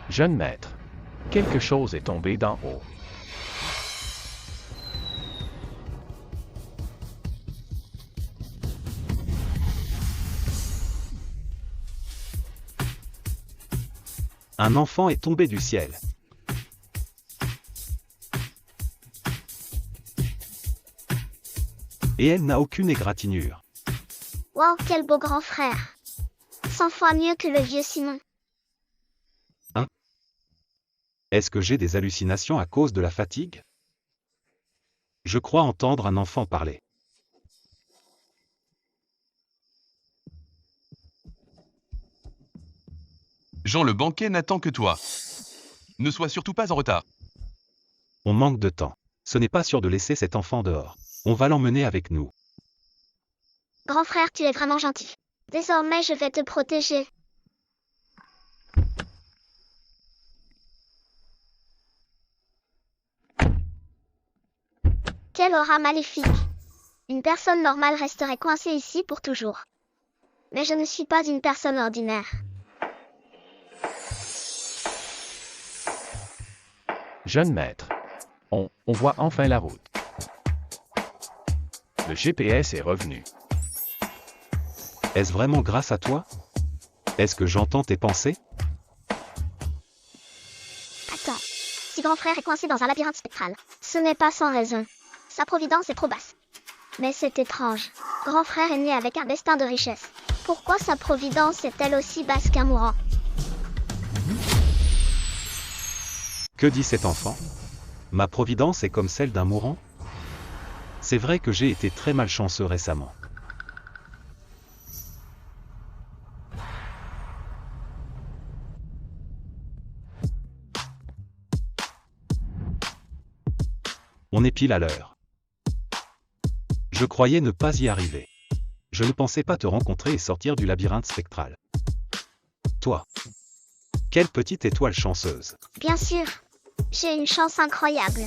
Jeune maître. Quelque chose est tombé d'en haut. Un enfant est tombé du ciel. Et elle n'a aucune égratignure. Wow, quel beau grand frère. 100 fois mieux que le vieux Simon. Est-ce que j'ai des hallucinations à cause de la fatigue? Je crois entendre un enfant parler. Jean le banquet n'attend que toi. Ne sois surtout pas en retard. On manque de temps. Ce n'est pas sûr de laisser cet enfant dehors. On va l'emmener avec nous. Grand frère, tu es vraiment gentil. Désormais, je vais te protéger. Quelle aura maléfique. Une personne normale resterait coincée ici pour toujours. Mais je ne suis pas une personne ordinaire. Jeune maître. On voit enfin la route. Le GPS est revenu. Est-ce vraiment grâce à toi? Est-ce que j'entends tes pensées? Attends. Si grand frère est coincé dans un labyrinthe spectral, ce n'est pas sans raison. Sa providence est trop basse. Mais c'est étrange. Grand frère est né avec un destin de richesse. Pourquoi sa providence est-elle aussi basse qu'un mourant? Que dit cet enfant? Ma providence est comme celle d'un mourant? C'est vrai que j'ai été très malchanceux récemment. On est pile à l'heure. Je croyais ne pas y arriver. Je ne pensais pas te rencontrer et sortir du labyrinthe spectral. Toi. Quelle petite étoile chanceuse. Bien sûr. J'ai une chance incroyable.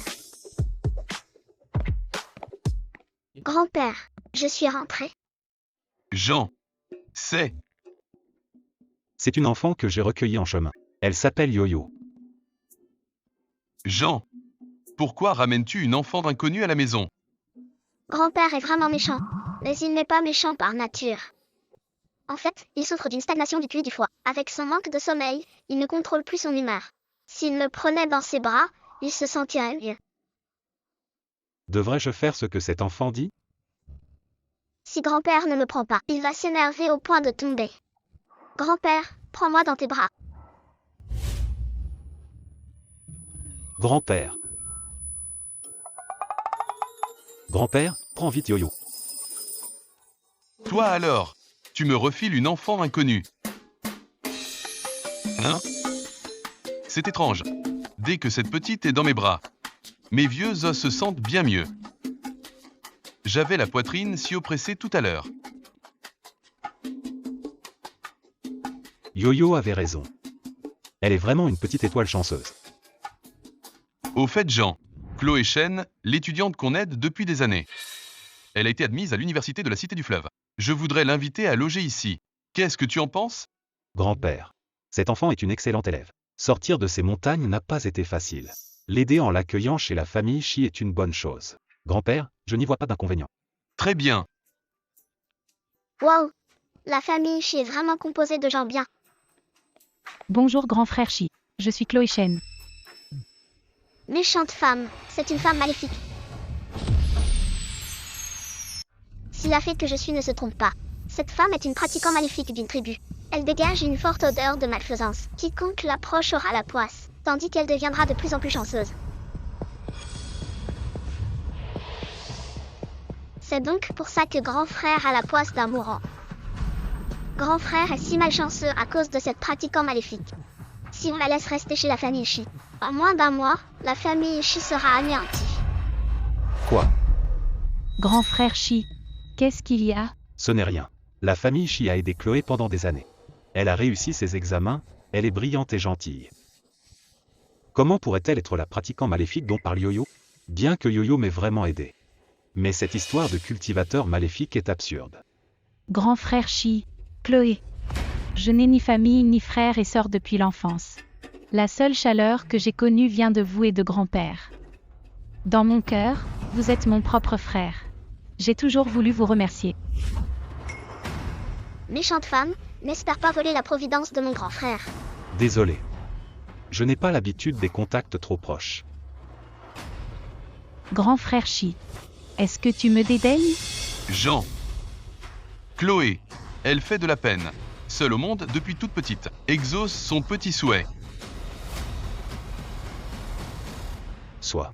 Grand-père, je suis rentré. Jean. C'est. C'est une enfant que j'ai recueillie en chemin. Elle s'appelle Yo-Yo. Jean. Pourquoi ramènes-tu une enfant inconnue à la maison? Grand-père est vraiment méchant. Mais il n'est pas méchant par nature. En fait, il souffre d'une stagnation du cul du foie. Avec son manque de sommeil, il ne contrôle plus son humeur. S'il me prenait dans ses bras, il se sentirait mieux. Devrais-je faire ce que cet enfant dit? Si grand-père ne me prend pas, il va s'énerver au point de tomber. Grand-père, prends-moi dans tes bras. Grand-père. Grand-père, prends vite Yo-Yo. Toi alors, tu me refiles une enfant inconnue. Hein? C'est étrange. Dès que cette petite est dans mes bras, mes vieux os se sentent bien mieux. J'avais la poitrine si oppressée tout à l'heure. Yo-Yo avait raison. Elle est vraiment une petite étoile chanceuse. Au fait, Jean, Chloé Chen, l'étudiante qu'on aide depuis des années. Elle a été admise à l'université de la Cité du Fleuve. Je voudrais l'inviter à loger ici. Qu'est-ce que tu en penses? Grand-père. Cet enfant est une excellente élève. Sortir de ces montagnes n'a pas été facile. L'aider en l'accueillant chez la famille Chi est une bonne chose. Grand-père, je n'y vois pas d'inconvénient. Très bien. Waouh! La famille Chi est vraiment composée de gens bien. Bonjour grand frère Chi, je suis Chloé Chen. Méchante femme, c'est une femme maléfique. Si la fée que je suis ne se trompe pas, cette femme est une pratiquant maléfique d'une tribu. Elle dégage une forte odeur de malfaisance. Quiconque l'approche aura la poisse, tandis qu'elle deviendra de plus en plus chanceuse. C'est donc pour ça que grand frère a la poisse d'un mourant. Grand frère est si malchanceux à cause de cette pratiquant maléfique. Si on la laisse rester chez la famille Chi, en moins d'un mois, la famille Chi sera anéantie. Quoi? Grand frère Chi, qu'est-ce qu'il y a? Ce n'est rien. La famille Chi a aidé Chloé pendant des années. Elle a réussi ses examens, elle est brillante et gentille. Comment pourrait-elle être la pratiquant maléfique dont parle Yo-Yo? Bien que Yo-Yo m'ait vraiment aidé. Mais cette histoire de cultivateur maléfique est absurde. Grand frère Chi, Chloé. Je n'ai ni famille ni frère et sœur depuis l'enfance. La seule chaleur que j'ai connue vient de vous et de grand-père. Dans mon cœur, vous êtes mon propre frère. J'ai toujours voulu vous remercier. Méchante femme, n'espère pas voler la providence de mon grand frère. Désolé. Je n'ai pas l'habitude des contacts trop proches. Grand frère Chi, est-ce que tu me dédaignes? Jean. Chloé. Elle fait de la peine. Seule au monde depuis toute petite. Exauce son petit souhait. Soit.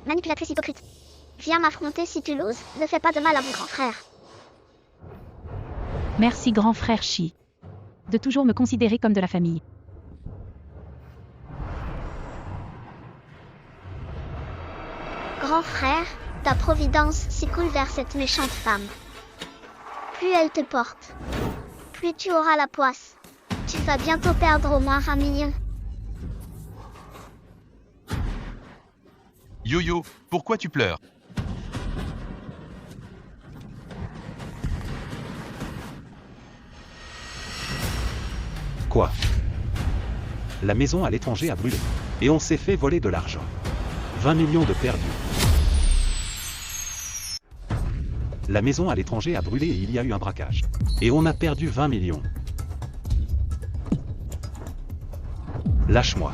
Manipulatrice hypocrite. Viens m'affronter si tu l'oses, ne fais pas de mal à mon grand frère. Merci grand frère Chi. De toujours me considérer comme de la famille. Grand frère, ta providence s'écoule vers cette méchante femme. Plus elle te porte, plus tu auras la poisse. Tu vas bientôt perdre au moins 1 million. Yo-Yo, pourquoi tu pleures? Quoi? La maison à l'étranger a brûlé. Et on s'est fait voler de l'argent. 20 millions de perdus. La maison à l'étranger a brûlé et il y a eu un braquage. Et on a perdu 20 millions. Lâche-moi.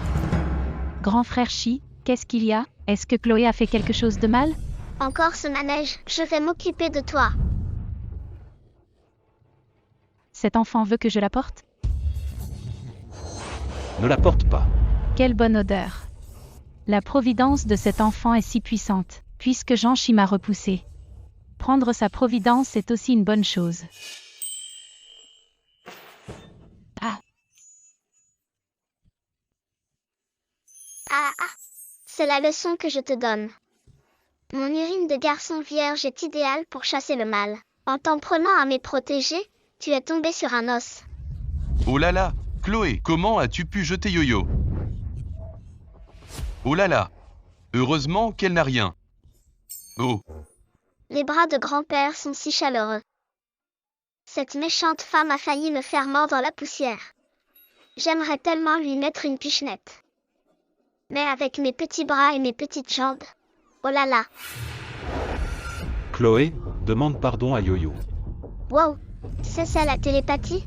Grand frère Chi, qu'est-ce qu'il y a? Est-ce que Chloé a fait quelque chose de mal? Encore ce manège, je vais m'occuper de toi. Cet enfant veut que je la porte? Ne la porte pas. Quelle bonne odeur. La providence de cet enfant est si puissante, puisque Jean Chi m'a repoussé. Prendre sa providence est aussi une bonne chose. Ah, c'est la leçon que je te donne. Mon urine de garçon vierge est idéale pour chasser le mal. En t'en prenant à mes protégés, tu es tombé sur un os. Oh là là, Chloé, comment as-tu pu jeter Yo-Yo? Oh là là, heureusement qu'elle n'a rien. Oh, Les bras de grand-père sont si chaleureux. Cette méchante femme a failli me faire mordre la poussière. J'aimerais tellement lui mettre une pichenette. Mais avec mes petits bras et mes petites jambes. Oh là là. Chloé, demande pardon à Yo-Yo. Wow. C'est ça la télépathie?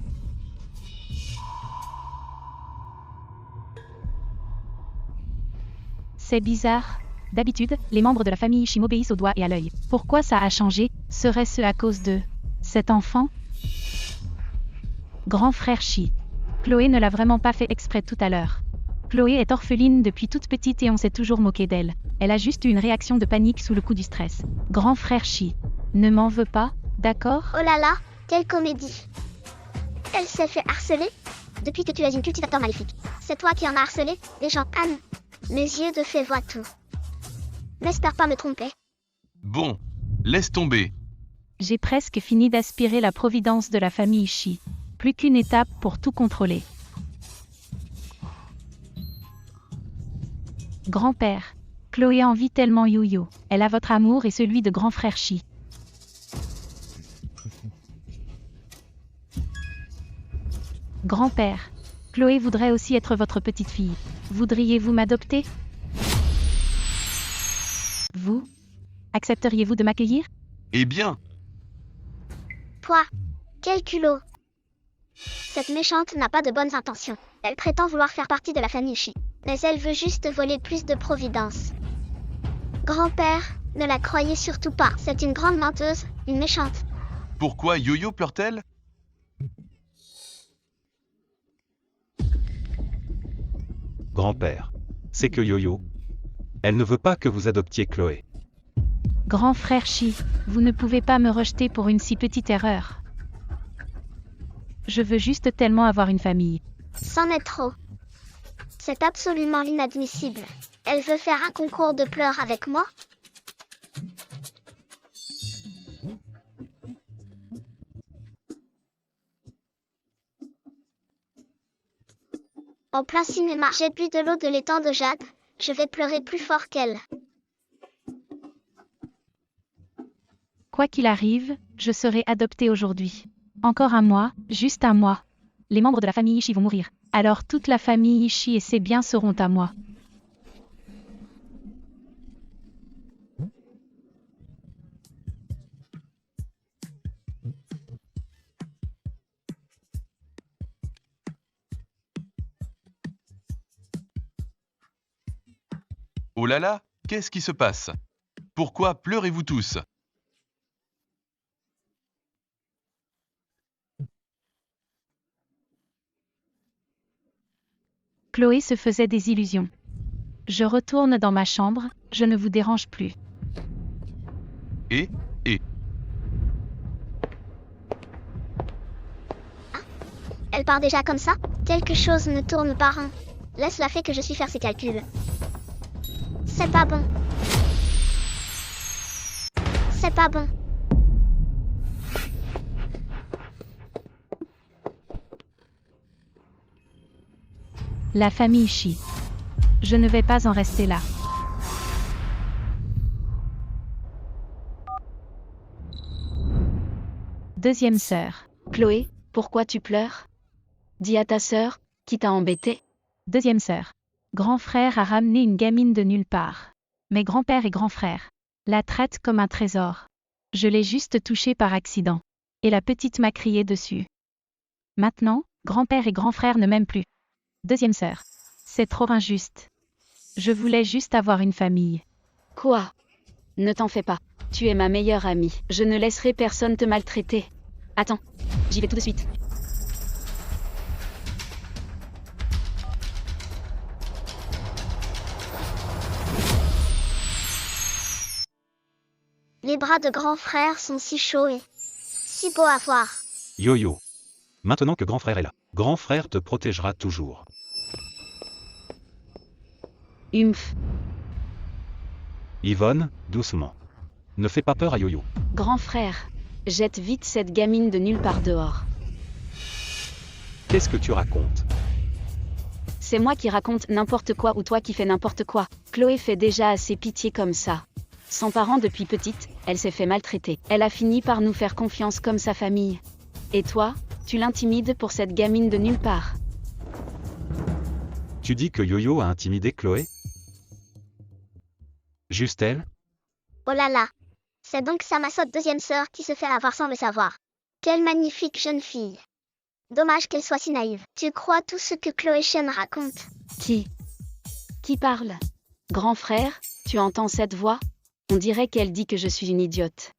C'est bizarre. D'habitude, les membres de la famille Chi m'obéissent au doigt et à l'œil. Pourquoi ça a changé? Serait-ce à cause de cet enfant? Grand frère Chi. Chloé ne l'a vraiment pas fait exprès tout à l'heure. Chloé est orpheline depuis toute petite et on s'est toujours moqué d'elle. Elle a juste eu une réaction de panique sous le coup du stress. Grand frère Chi. Ne m'en veux pas, d'accord? Oh là là, quelle comédie. Elle s'est fait harceler? Depuis que tu es une cultivateur maléfique. C'est toi qui en as harcelé, les gens. Anne. Mes yeux de fée voient tout. N'espère pas me tromper. bon, laisse tomber. J'ai presque fini d'aspirer la providence de la famille Chi. Plus qu'une étape pour tout contrôler. Grand-père. Chloé envie tellement Yo-Yo. Elle a votre amour et celui de grand frère Chi. Grand-père. Chloé voudrait aussi être votre petite fille. Voudriez-vous m'adopter? Vous? Accepteriez-vous de m'accueillir? Eh bien, Toi, quel culot. Cette méchante n'a pas de bonnes intentions. Elle prétend vouloir faire partie de la famille Chi. Mais elle veut juste voler plus de providence. Grand-père, ne la croyez surtout pas. C'est une grande menteuse, une méchante. pourquoi Yo-Yo pleure-t-elle? Grand-père. C'est que Yo-Yo. Elle ne veut pas que vous adoptiez Chloé. Grand frère Chi, vous ne pouvez pas me rejeter pour une si petite erreur. Je veux juste tellement avoir une famille. C'en est trop. C'est absolument inadmissible. Elle veut faire un concours de pleurs avec moi? En plein cinéma, j'ai bu de l'eau de l'étang de Jade. Je vais pleurer plus fort qu'elle. Quoi qu'il arrive, je serai adoptée aujourd'hui. Encore un mois, juste un mois. Les membres de la famille Ishii vont mourir. Alors toute la famille Ishii et ses biens seront à moi. Oh là là, qu'est-ce qui se passe? Pourquoi pleurez-vous tous? Chloé se faisait des illusions. Je retourne dans ma chambre, je ne vous dérange plus. Et Elle part déjà comme ça? Quelque chose ne tourne pas rond. Laisse-la fait que je suis faire ses calculs. C'est pas bon. C'est pas bon. La famille Ishii. Je ne vais pas en rester là. Deuxième sœur. Chloé, pourquoi tu pleures? Dis à ta sœur, qui t'a embêté? Deuxième sœur. Grand frère a ramené une gamine de nulle part. Mes grands-père et grand-frère la traitent comme un trésor. Je l'ai juste touchée par accident. Et la petite m'a crié dessus. Maintenant, grand-père et grand-frère ne m'aiment plus. Deuxième sœur. C'est trop injuste. Je voulais juste avoir une famille. Quoi? Ne t'en fais pas. Tu es ma meilleure amie. Je ne laisserai personne te maltraiter. Attends, j'y vais tout de suite. Les bras de grand frère sont si chauds et si beaux à voir. Yo-yo. Maintenant que grand frère est là, grand frère te protégera toujours. Humph. Yvonne, doucement. Ne fais pas peur à Yo-yo. Grand frère, jette vite cette gamine de nulle part dehors. Qu'est-ce que tu racontes? C'est moi qui raconte n'importe quoi ou toi qui fais n'importe quoi. Chloé fait déjà assez pitié comme ça. Sans parents depuis petite, elle s'est fait maltraiter. Elle a fini par nous faire confiance comme sa famille. Et toi, tu l'intimides pour cette gamine de nulle part. Tu dis que Yo-yo a intimidé Chloé? Juste elle? Oh là là. C'est donc ça ma sotte deuxième sœur qui se fait avoir sans le savoir. Quelle magnifique jeune fille. Dommage qu'elle soit si naïve. Tu crois tout ce que Chloé Shen raconte? Qui parle? Grand frère, tu entends cette voix? On dirait qu'elle dit que je suis une idiote.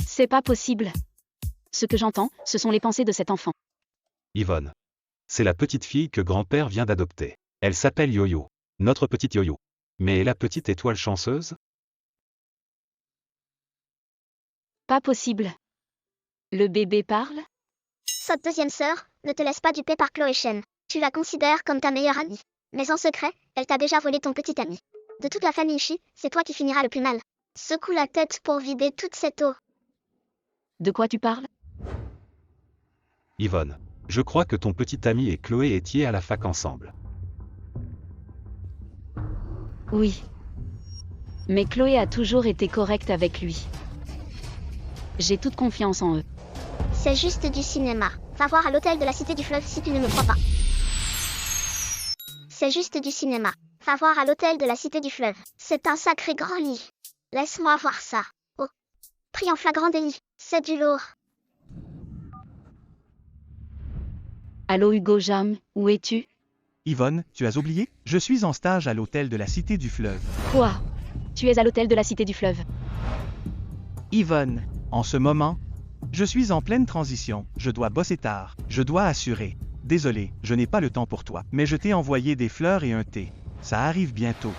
C'est pas possible. Ce que j'entends, ce sont les pensées de cet enfant. Yvonne. C'est la petite fille que grand-père vient d'adopter. Elle s'appelle Yo-yo. Notre petite Yo-yo. Mais est la petite étoile chanceuse? Pas possible. Le bébé parle? Sotte deuxième sœur, ne te laisse pas duper par Chloé Shen. Tu la considères comme ta meilleure amie. Mais en secret, elle t'a déjà volé ton petit ami. De toute la famille Ishii, c'est toi qui finiras le plus mal. Secoue la tête pour vider toute cette eau. De quoi tu parles? Yvonne. Je crois que ton petit ami et Chloé étiez à la fac ensemble. Oui. Mais Chloé a toujours été correcte avec lui. J'ai toute confiance en eux. C'est juste du cinéma. Va voir à l'hôtel de la Cité du Fleuve si tu ne me crois pas. C'est juste du cinéma. Va voir à l'hôtel de la Cité du Fleuve. C'est un sacré grand lit. Laisse-moi voir ça. Oh. Pris en flagrant délit. C'est du lourd. Allô Hugo Jam, où es-tu? Yvonne, tu as oublié? Je suis en stage à l'hôtel de la Cité du Fleuve. Quoi? Tu es à l'hôtel de la Cité du Fleuve. Yvonne, en ce moment, je suis en pleine transition. Je dois bosser tard. Je dois assurer. Désolé, je n'ai pas le temps pour toi. Mais je t'ai envoyé des fleurs et un thé. Ça arrive bientôt.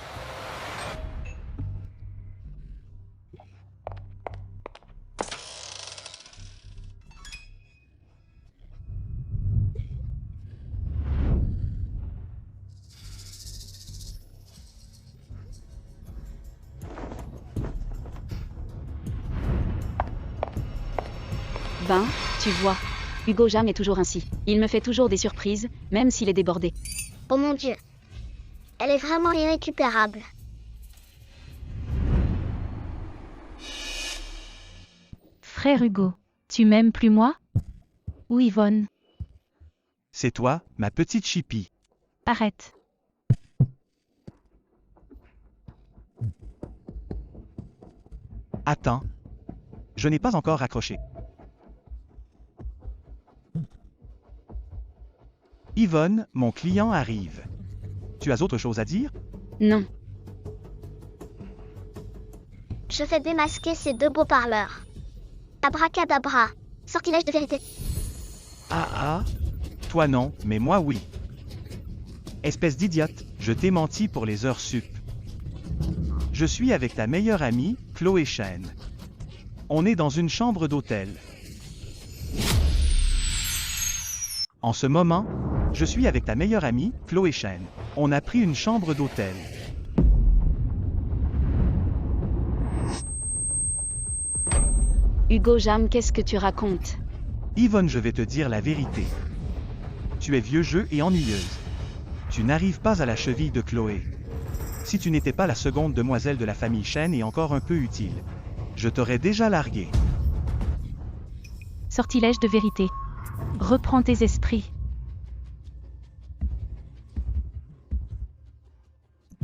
Ben, tu vois, Hugo Jam est toujours ainsi. Il me fait toujours des surprises, même s'il est débordé. Oh mon Dieu. Elle est vraiment irrécupérable. Frère Hugo, tu m'aimes plus moi? Ou Yvonne? C'est toi, ma petite chipie. Arrête. Attends. Je n'ai pas encore raccroché. Yvonne, mon client arrive. Tu as autre chose à dire? Non. Je vais démasquer ces deux beaux parleurs. Abracadabra. Sortilège de vérité. Ah. Toi non, mais moi oui. Espèce d'idiote, je t'ai menti pour les heures sup. Je suis avec ta meilleure amie, Chloé Chen. On est dans une chambre d'hôtel. En ce moment, je suis avec ta meilleure amie, Chloé Chen. On a pris une chambre d'hôtel. Hugo Jam, qu'est-ce que tu racontes? Yvonne, je vais te dire la vérité. Tu es vieux jeu et ennuyeuse. Tu n'arrives pas à la cheville de Chloé. Si tu n'étais pas la seconde demoiselle de la famille Chen et encore un peu utile, je t'aurais déjà largué. Sortilège de vérité. Reprends tes esprits.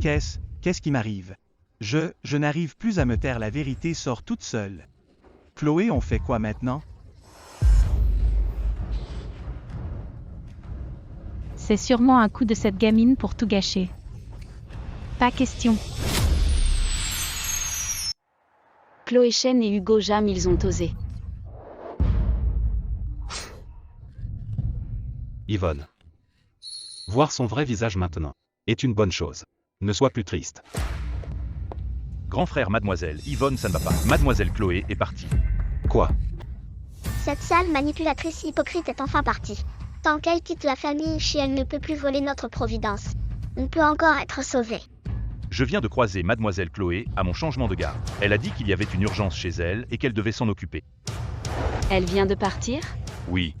Qu'est-ce qui m'arrive? Je n'arrive plus à me taire, la vérité sort toute seule. Chloé, on fait quoi maintenant? C'est sûrement un coup de cette gamine pour tout gâcher. Pas question. Chloé Chen et Hugo Jam, ils ont osé. Yvonne. Voir son vrai visage maintenant est une bonne chose. Ne sois plus triste. Grand frère, mademoiselle, Yvonne, ça ne va pas. Mademoiselle Chloé est partie. Quoi? Cette sale manipulatrice hypocrite est enfin partie. Tant qu'elle quitte la famille, elle ne peut plus voler notre providence. On peut encore être sauvé. Je viens de croiser mademoiselle Chloé à mon changement de garde. Elle a dit qu'il y avait une urgence chez elle et qu'elle devait s'en occuper. Elle vient de partir? Oui.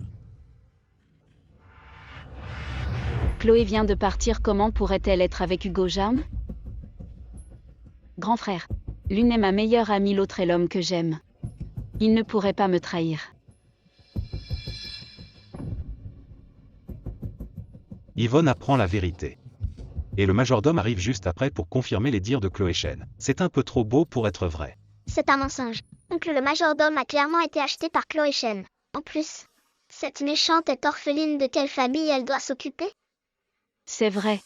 Chloé vient de partir, comment pourrait-elle être avec Hugo Jam? Grand frère, l'une est ma meilleure amie, l'autre est l'homme que j'aime. Il ne pourrait pas me trahir. Yvonne apprend la vérité. Et le majordome arrive juste après pour confirmer les dires de Chloé Chen. C'est un peu trop beau pour être vrai. C'est un mensonge. Oncle le majordome a clairement été acheté par Chloé Chen. En plus, cette méchante est orpheline, de quelle famille elle doit s'occuper? C'est vrai.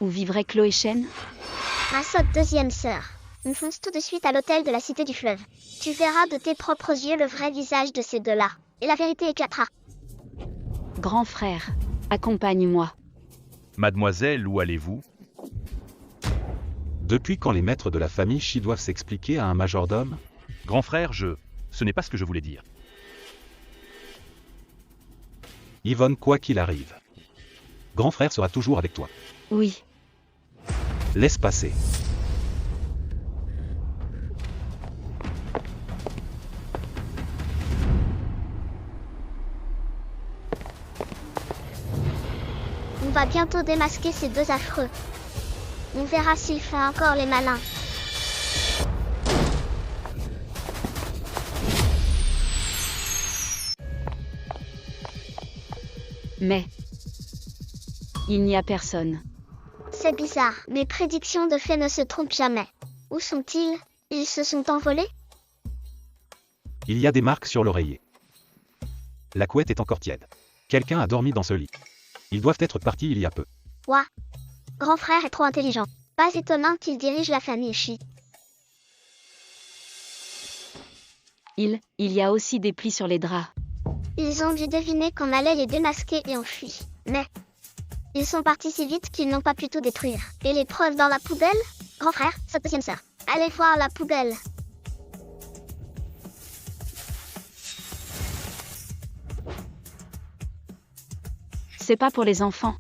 Où vivrait Chloé Chen? Ma sotte deuxième sœur. On fonce tout de suite à l'hôtel de la Cité du Fleuve. Tu verras de tes propres yeux le vrai visage de ces deux-là. Et la vérité éclatera. Grand frère, accompagne-moi. Mademoiselle, où allez-vous? Depuis quand les maîtres de la famille Shi doivent s'expliquer à un majordome? Grand frère, ce n'est pas ce que je voulais dire. Yvonne, quoi qu'il arrive, grand frère sera toujours avec toi. Oui. Laisse passer. On va bientôt démasquer ces deux affreux. On verra s'il fait encore les malins. Mais il n'y a personne. C'est bizarre, mes prédictions de fait ne se trompent jamais. Où sont-ils? Ils se sont envolés? Il y a des marques sur l'oreiller. La couette est encore tiède. Quelqu'un a dormi dans ce lit. Ils doivent être partis il y a peu. Ouah. Grand frère est trop intelligent. Pas étonnant qu'il dirige la famille Shi. Il y a aussi des plis sur les draps. Ils ont dû deviner qu'on allait les démasquer et ont fui. Mais ils sont partis si vite qu'ils n'ont pas pu tout détruire. Et les preuves dans la poubelle? Grand frère, sa deuxième sœur. Allez voir la poubelle. C'est pas pour les enfants.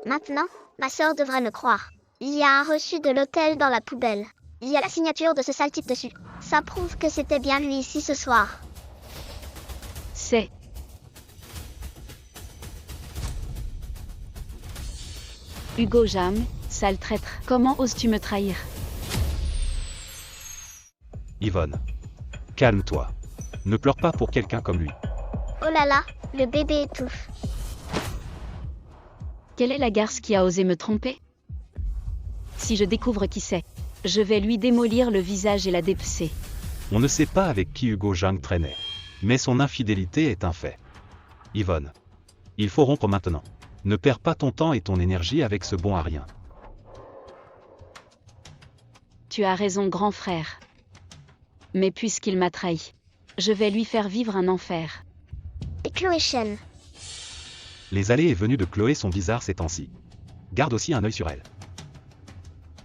Maintenant, ma sœur devrait me croire. Il y a un reçu de l'hôtel dans la poubelle. Il y a la signature de ce sale type dessus. Ça prouve que c'était bien lui ici ce soir. C'est... Hugo Jam, sale traître, comment oses-tu me trahir? Yvonne, calme-toi. Ne pleure pas pour quelqu'un comme lui. Oh là là, le bébé étouffe. Quelle est la garce qui a osé me tromper? Si je découvre qui c'est, je vais lui démolir le visage et la dépecer. On ne sait pas avec qui Hugo Zhang traînait. Mais son infidélité est un fait. Yvonne. Il faut rompre maintenant. Ne perds pas ton temps et ton énergie avec ce bon à rien. Tu as raison, grand frère. Mais puisqu'il m'a trahi, je vais lui faire vivre un enfer. Et Chloé Chen. Les allées et venues de Chloé sont bizarres ces temps-ci. Garde aussi un œil sur elle.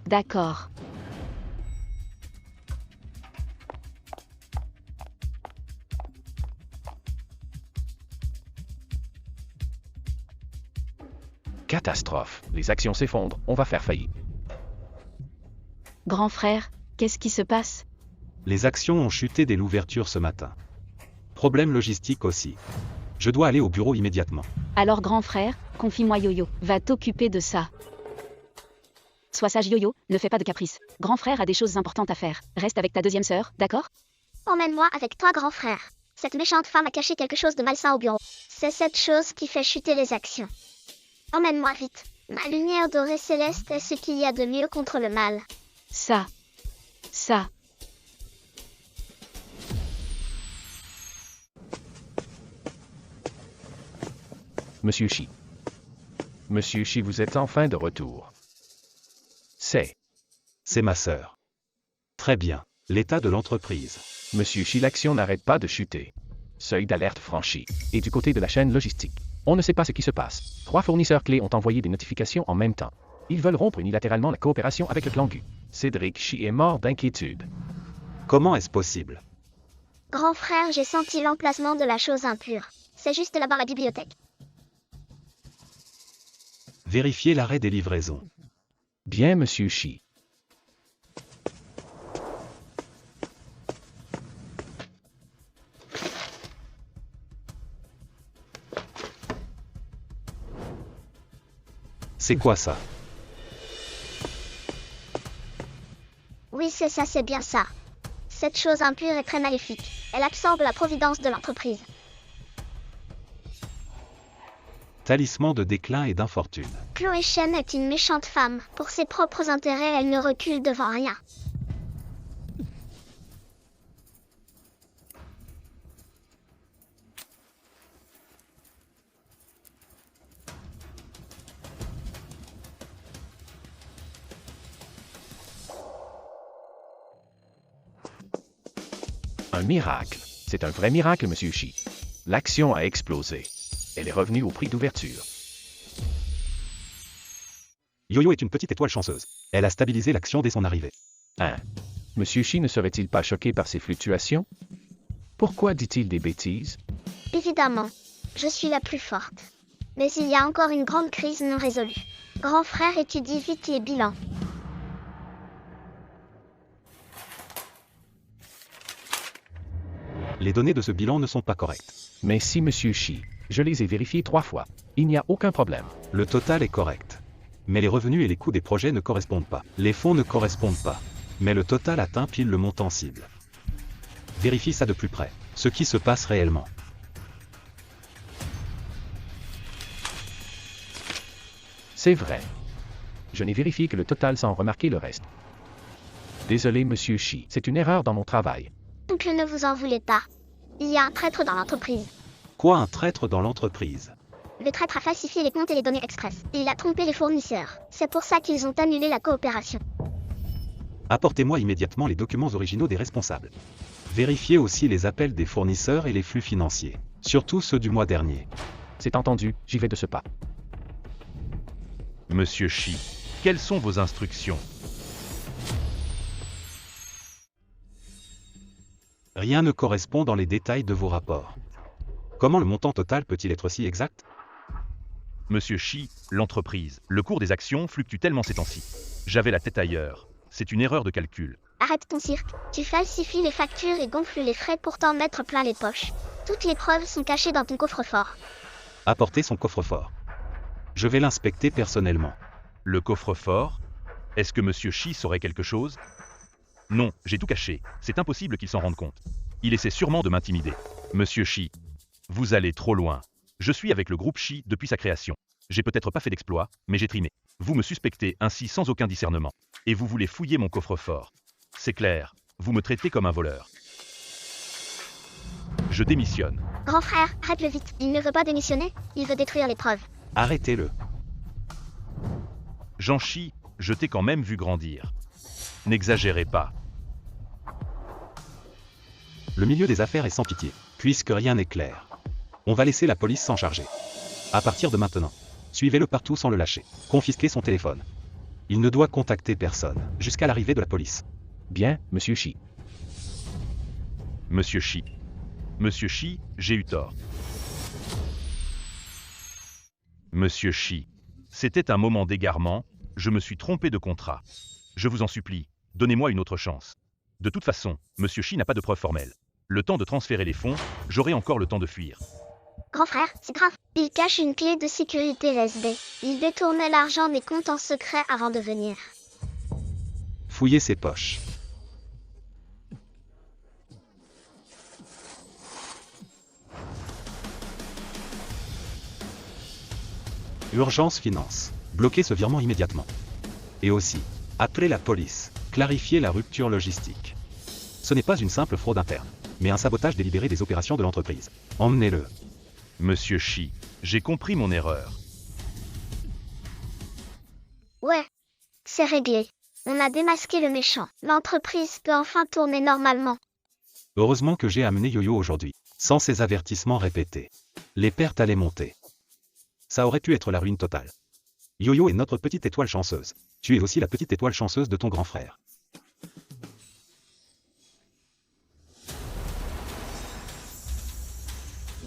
D'accord. Catastrophe. Les actions s'effondrent, on va faire faillite. Grand frère, qu'est-ce qui se passe? Les actions ont chuté dès l'ouverture ce matin. Problème logistique aussi. Je dois aller au bureau immédiatement. Alors grand frère, confie-moi Yo-Yo, va t'occuper de ça. Sois sage Yo-Yo, ne fais pas de caprices. Grand frère a des choses importantes à faire. Reste avec ta deuxième sœur, d'accord? Emmène-moi avec toi, grand frère. Cette méchante femme a caché quelque chose de malsain au bureau. C'est cette chose qui fait chuter les actions. Emmène-moi vite. Ma lumière dorée céleste est ce qu'il y a de mieux contre le mal. Ça. Monsieur Shi. Monsieur Shi, vous êtes enfin de retour. C'est ma sœur. Très bien. L'état de l'entreprise. Monsieur Shi, l'action n'arrête pas de chuter. Seuil d'alerte franchi. Et du côté de la chaîne logistique, on ne sait pas ce qui se passe. 3 fournisseurs clés ont envoyé des notifications en même temps. Ils veulent rompre unilatéralement la coopération avec le clan Gu. Cédric Shi est mort d'inquiétude. Comment est-ce possible? Grand frère, j'ai senti l'emplacement de la chose impure. C'est juste là-bas à la bibliothèque. Vérifiez l'arrêt des livraisons. Bien, monsieur Shi. C'est quoi ça? Oui, c'est ça, c'est bien ça. Cette chose impure est très maléfique. Elle absorbe la providence de l'entreprise. Talisman de déclin et d'infortune. Chloé Chen est une méchante femme. Pour ses propres intérêts, elle ne recule devant rien. Un miracle. C'est un vrai miracle, monsieur Shi. L'action a explosé. Elle est revenue au prix d'ouverture. Yo-Yo est une petite étoile chanceuse. Elle a stabilisé l'action dès son arrivée. Monsieur Shi ne serait-il pas choqué par ces fluctuations? Pourquoi dit-il des bêtises? Évidemment, je suis la plus forte. Mais il y a encore une grande crise non résolue. Grand frère étudie vite les bilans. Les données de ce bilan ne sont pas correctes. Mais si, monsieur Shi, je les ai vérifiées 3 fois. Il n'y a aucun problème. Le total est correct. Mais les revenus et les coûts des projets ne correspondent pas. Les fonds ne correspondent pas. Mais le total atteint pile le montant cible. Vérifie ça de plus près. Ce qui se passe réellement. C'est vrai. Je n'ai vérifié que le total sans remarquer le reste. Désolé, monsieur Shi, c'est une erreur dans mon travail. Oncle, ne vous en voulez pas. Il y a un traître dans l'entreprise. Quoi, un traître dans l'entreprise? Le traître a falsifié les comptes et les données express. Et il a trompé les fournisseurs. C'est pour ça qu'ils ont annulé la coopération. Apportez-moi immédiatement les documents originaux des responsables. Vérifiez aussi les appels des fournisseurs et les flux financiers. Surtout ceux du mois dernier. C'est entendu, j'y vais de ce pas. Monsieur Shi, quelles sont vos instructions? Rien ne correspond dans les détails de vos rapports. Comment le montant total peut-il être si exact? Monsieur Shi, l'entreprise, le cours des actions fluctue tellement ces temps-ci. J'avais la tête ailleurs. C'est une erreur de calcul. Arrête ton cirque. Tu falsifies les factures et gonfles les frais pour t'en mettre plein les poches. Toutes les preuves sont cachées dans ton coffre-fort. Apportez son coffre-fort. Je vais l'inspecter personnellement. Le coffre-fort? Est-ce que Monsieur Shi saurait quelque chose? Non, j'ai tout caché. C'est impossible qu'il s'en rende compte. Il essaie sûrement de m'intimider. Monsieur Shi, vous allez trop loin. Je suis avec le groupe Shi depuis sa création. J'ai peut-être pas fait d'exploit, mais j'ai trimé. Vous me suspectez ainsi sans aucun discernement. Et vous voulez fouiller mon coffre-fort. C'est clair, vous me traitez comme un voleur. Je démissionne. Grand frère, arrête-le vite. Il ne veut pas démissionner, il veut détruire les preuves. Arrêtez-le. Jean Shi, je t'ai quand même vu grandir. N'exagérez pas. Le milieu des affaires est sans pitié, puisque rien n'est clair. On va laisser la police s'en charger. À partir de maintenant, suivez-le partout sans le lâcher. Confisquez son téléphone. Il ne doit contacter personne, jusqu'à l'arrivée de la police. Bien, monsieur Shi. Monsieur Shi. Monsieur Shi, j'ai eu tort. Monsieur Shi. C'était un moment d'égarement, je me suis trompé de contrat. Je vous en supplie, donnez-moi une autre chance. De toute façon, Monsieur Shi n'a pas de preuves formelles. Le temps de transférer les fonds, j'aurai encore le temps de fuir. Grand frère, c'est grave. Il cache une clé de sécurité USB. Il détournait l'argent des comptes en secret avant de venir. Fouillez ses poches. Urgence Finance. Bloquez ce virement immédiatement. Et aussi, appelez la police. Clarifiez la rupture logistique. Ce n'est pas une simple fraude interne, mais un sabotage délibéré des opérations de l'entreprise. Emmenez-le. Monsieur Shi, j'ai compris mon erreur. Ouais, c'est réglé. On a démasqué le méchant. L'entreprise peut enfin tourner normalement. Heureusement que j'ai amené Yo-Yo aujourd'hui. Sans ces avertissements répétés, les pertes allaient monter. Ça aurait pu être la ruine totale. Yo-Yo est notre petite étoile chanceuse. Tu es aussi la petite étoile chanceuse de ton grand frère.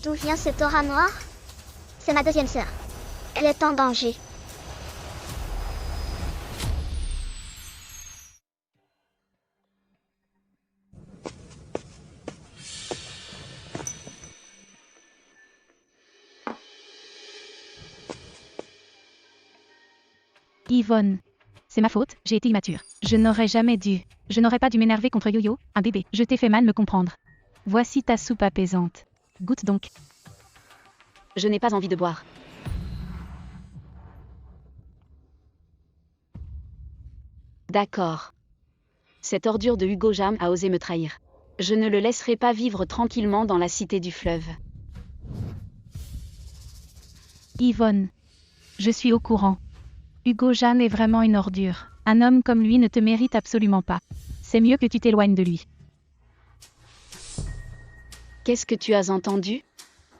D'où vient cette aura noire? C'est ma deuxième sœur. Elle est en danger. Yvonne. C'est ma faute, j'ai été immature. Je n'aurais jamais dû. Je n'aurais pas dû m'énerver contre Yo-Yo, un bébé. Je t'ai fait mal me comprendre. Voici ta soupe apaisante. Goûte donc. Je n'ai pas envie de boire. D'accord. Cette ordure de Hugo Jam a osé me trahir. Je ne le laisserai pas vivre tranquillement dans la cité du fleuve. Yvonne. Je suis au courant. Hugo Jeanne est vraiment une ordure. Un homme comme lui ne te mérite absolument pas. C'est mieux que tu t'éloignes de lui. Qu'est-ce que tu as entendu?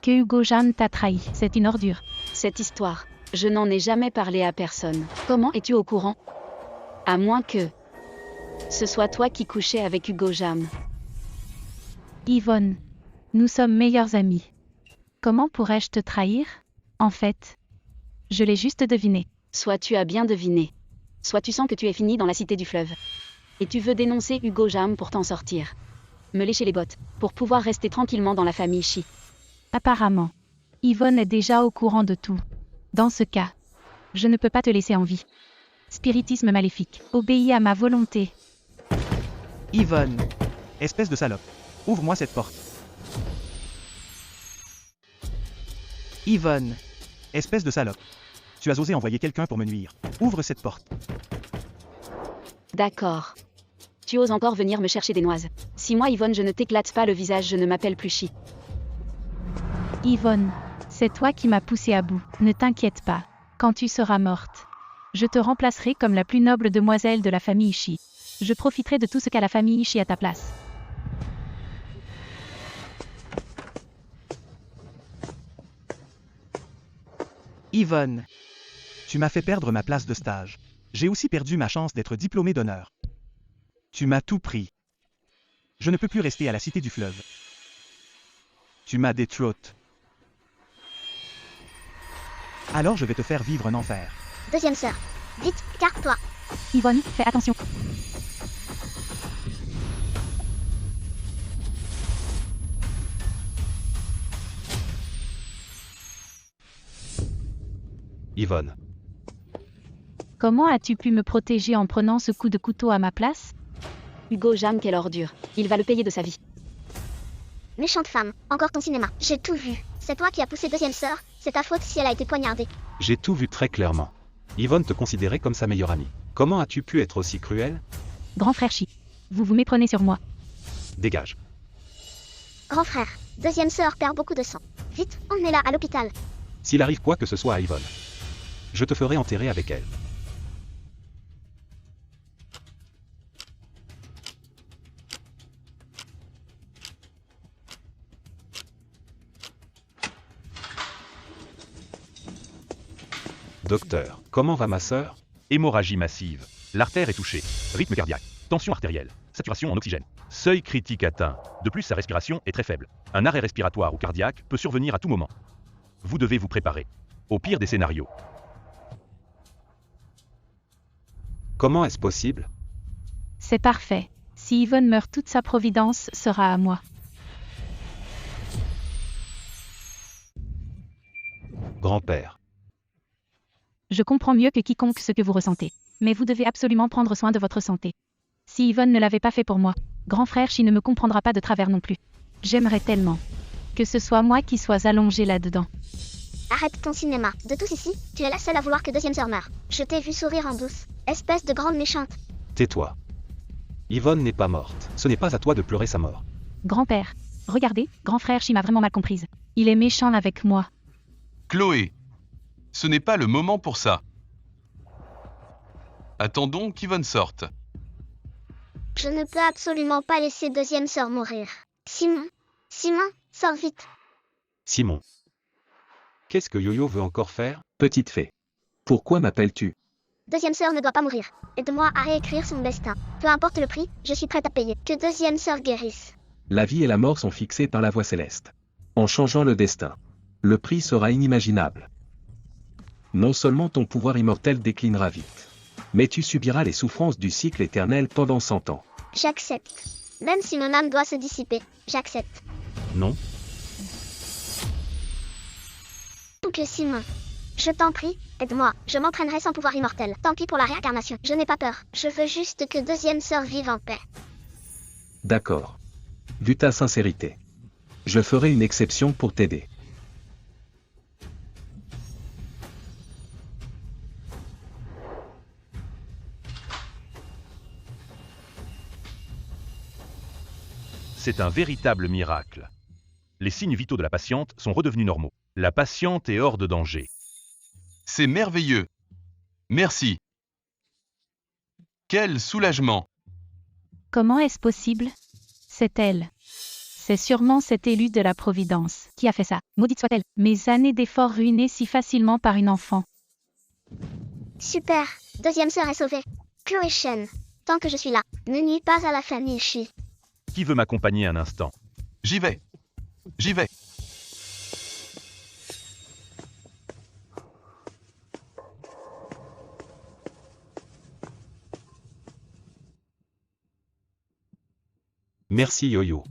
Que Hugo Jeanne t'a trahi. C'est une ordure. Cette histoire, je n'en ai jamais parlé à personne. Comment es-tu au courant? À moins que ce soit toi qui couchais avec Hugo Jam. Yvonne. Nous sommes meilleurs amis. Comment pourrais-je te trahir? En fait, je l'ai juste deviné. Soit tu as bien deviné. Soit tu sens que tu es fini dans la cité du fleuve. Et tu veux dénoncer Hugo Jam pour t'en sortir. Me lécher les bottes, pour pouvoir rester tranquillement dans la famille Shi. Apparemment, Yvonne est déjà au courant de tout. Dans ce cas, je ne peux pas te laisser en vie. Spiritisme maléfique, obéis à ma volonté. Yvonne. Espèce de salope. Ouvre-moi cette porte. Yvonne. Espèce de salope. Tu as osé envoyer quelqu'un pour me nuire. Ouvre cette porte. D'accord. Tu oses encore venir me chercher des noises. Si moi Yvonne je ne t'éclate pas le visage, je ne m'appelle plus Shi. Yvonne, c'est toi qui m'as poussé à bout. Ne t'inquiète pas. Quand tu seras morte, je te remplacerai comme la plus noble demoiselle de la famille Shi. Je profiterai de tout ce qu'a la famille Shi à ta place. Yvonne. Tu m'as fait perdre ma place de stage. J'ai aussi perdu ma chance d'être diplômé d'honneur. Tu m'as tout pris. Je ne peux plus rester à la cité du fleuve. Tu m'as détruite. Alors je vais te faire vivre un enfer. Deuxième sœur. Vite, garde-toi. Yvonne, fais attention. Yvonne. Comment as-tu pu me protéger en prenant ce coup de couteau à ma place? Hugo Jam, quelle ordure. Il va le payer de sa vie. Méchante femme, encore ton cinéma. J'ai tout vu. C'est toi qui as poussé deuxième sœur, c'est ta faute si elle a été poignardée. J'ai tout vu très clairement. Yvonne te considérait comme sa meilleure amie. Comment as-tu pu être aussi cruel? Grand frère Chi. Vous vous méprenez sur moi. Dégage. Grand frère, deuxième sœur perd beaucoup de sang. Vite, emmenez-la à l'hôpital. S'il arrive quoi que ce soit à Yvonne, je te ferai enterrer avec elle. Docteur, comment va ma sœur? Hémorragie massive. L'artère est touchée. Rythme cardiaque. Tension artérielle. Saturation en oxygène. Seuil critique atteint. De plus, sa respiration est très faible. Un arrêt respiratoire ou cardiaque peut survenir à tout moment. Vous devez vous préparer. Au pire des scénarios. Comment est-ce possible? C'est parfait. Si Yvonne meurt, toute sa providence sera à moi. Grand-père. Je comprends mieux que quiconque ce que vous ressentez. Mais vous devez absolument prendre soin de votre santé. Si Yvonne ne l'avait pas fait pour moi, grand frère Chi ne me comprendra pas de travers non plus. J'aimerais tellement que ce soit moi qui sois allongée là-dedans. Arrête ton cinéma. De tous ici, tu es la seule à vouloir que deuxième sœur meure. Je t'ai vu sourire en douce. Espèce de grande méchante. Tais-toi. Yvonne n'est pas morte. Ce n'est pas à toi de pleurer sa mort. Grand-père, regardez, grand frère Chi m'a vraiment mal comprise. Il est méchant avec moi. Chloé, ce n'est pas le moment pour ça. Attendons qu'Yvonne sorte. Je ne peux absolument pas laisser deuxième sœur mourir. Simon, sors vite. Simon. Qu'est-ce que Yo-Yo veut encore faire? Petite fée. Pourquoi m'appelles-tu? Deuxième sœur ne doit pas mourir. Aide-moi à réécrire son destin. Peu importe le prix, je suis prête à payer. Que deuxième sœur guérisse. La vie et la mort sont fixées par la voie céleste. En changeant le destin, le prix sera inimaginable. Non seulement ton pouvoir immortel déclinera vite, mais tu subiras les souffrances du cycle éternel pendant 100 ans. J'accepte. Même si mon âme doit se dissiper, j'accepte. Non. Oncle Simon, je t'en prie, aide-moi. Je m'entraînerai sans pouvoir immortel. Tant pis pour la réincarnation. Je n'ai pas peur. Je veux juste que deuxième sœur vive en paix. D'accord. Vu ta sincérité, je ferai une exception pour t'aider. C'est un véritable miracle. Les signes vitaux de la patiente sont redevenus normaux. La patiente est hors de danger. C'est merveilleux. Merci. Quel soulagement. Comment est-ce possible? C'est elle. C'est sûrement cet élu de la Providence qui a fait ça. Maudite soit-elle. Mes années d'efforts ruinées si facilement par une enfant. Super. Deuxième sœur est sauvée. Chloé Shen. Tant que je suis là, ne nuis pas à la famille Chi. Qui veut m'accompagner un instant? J'y vais. J'y vais. Merci Yo-Yo.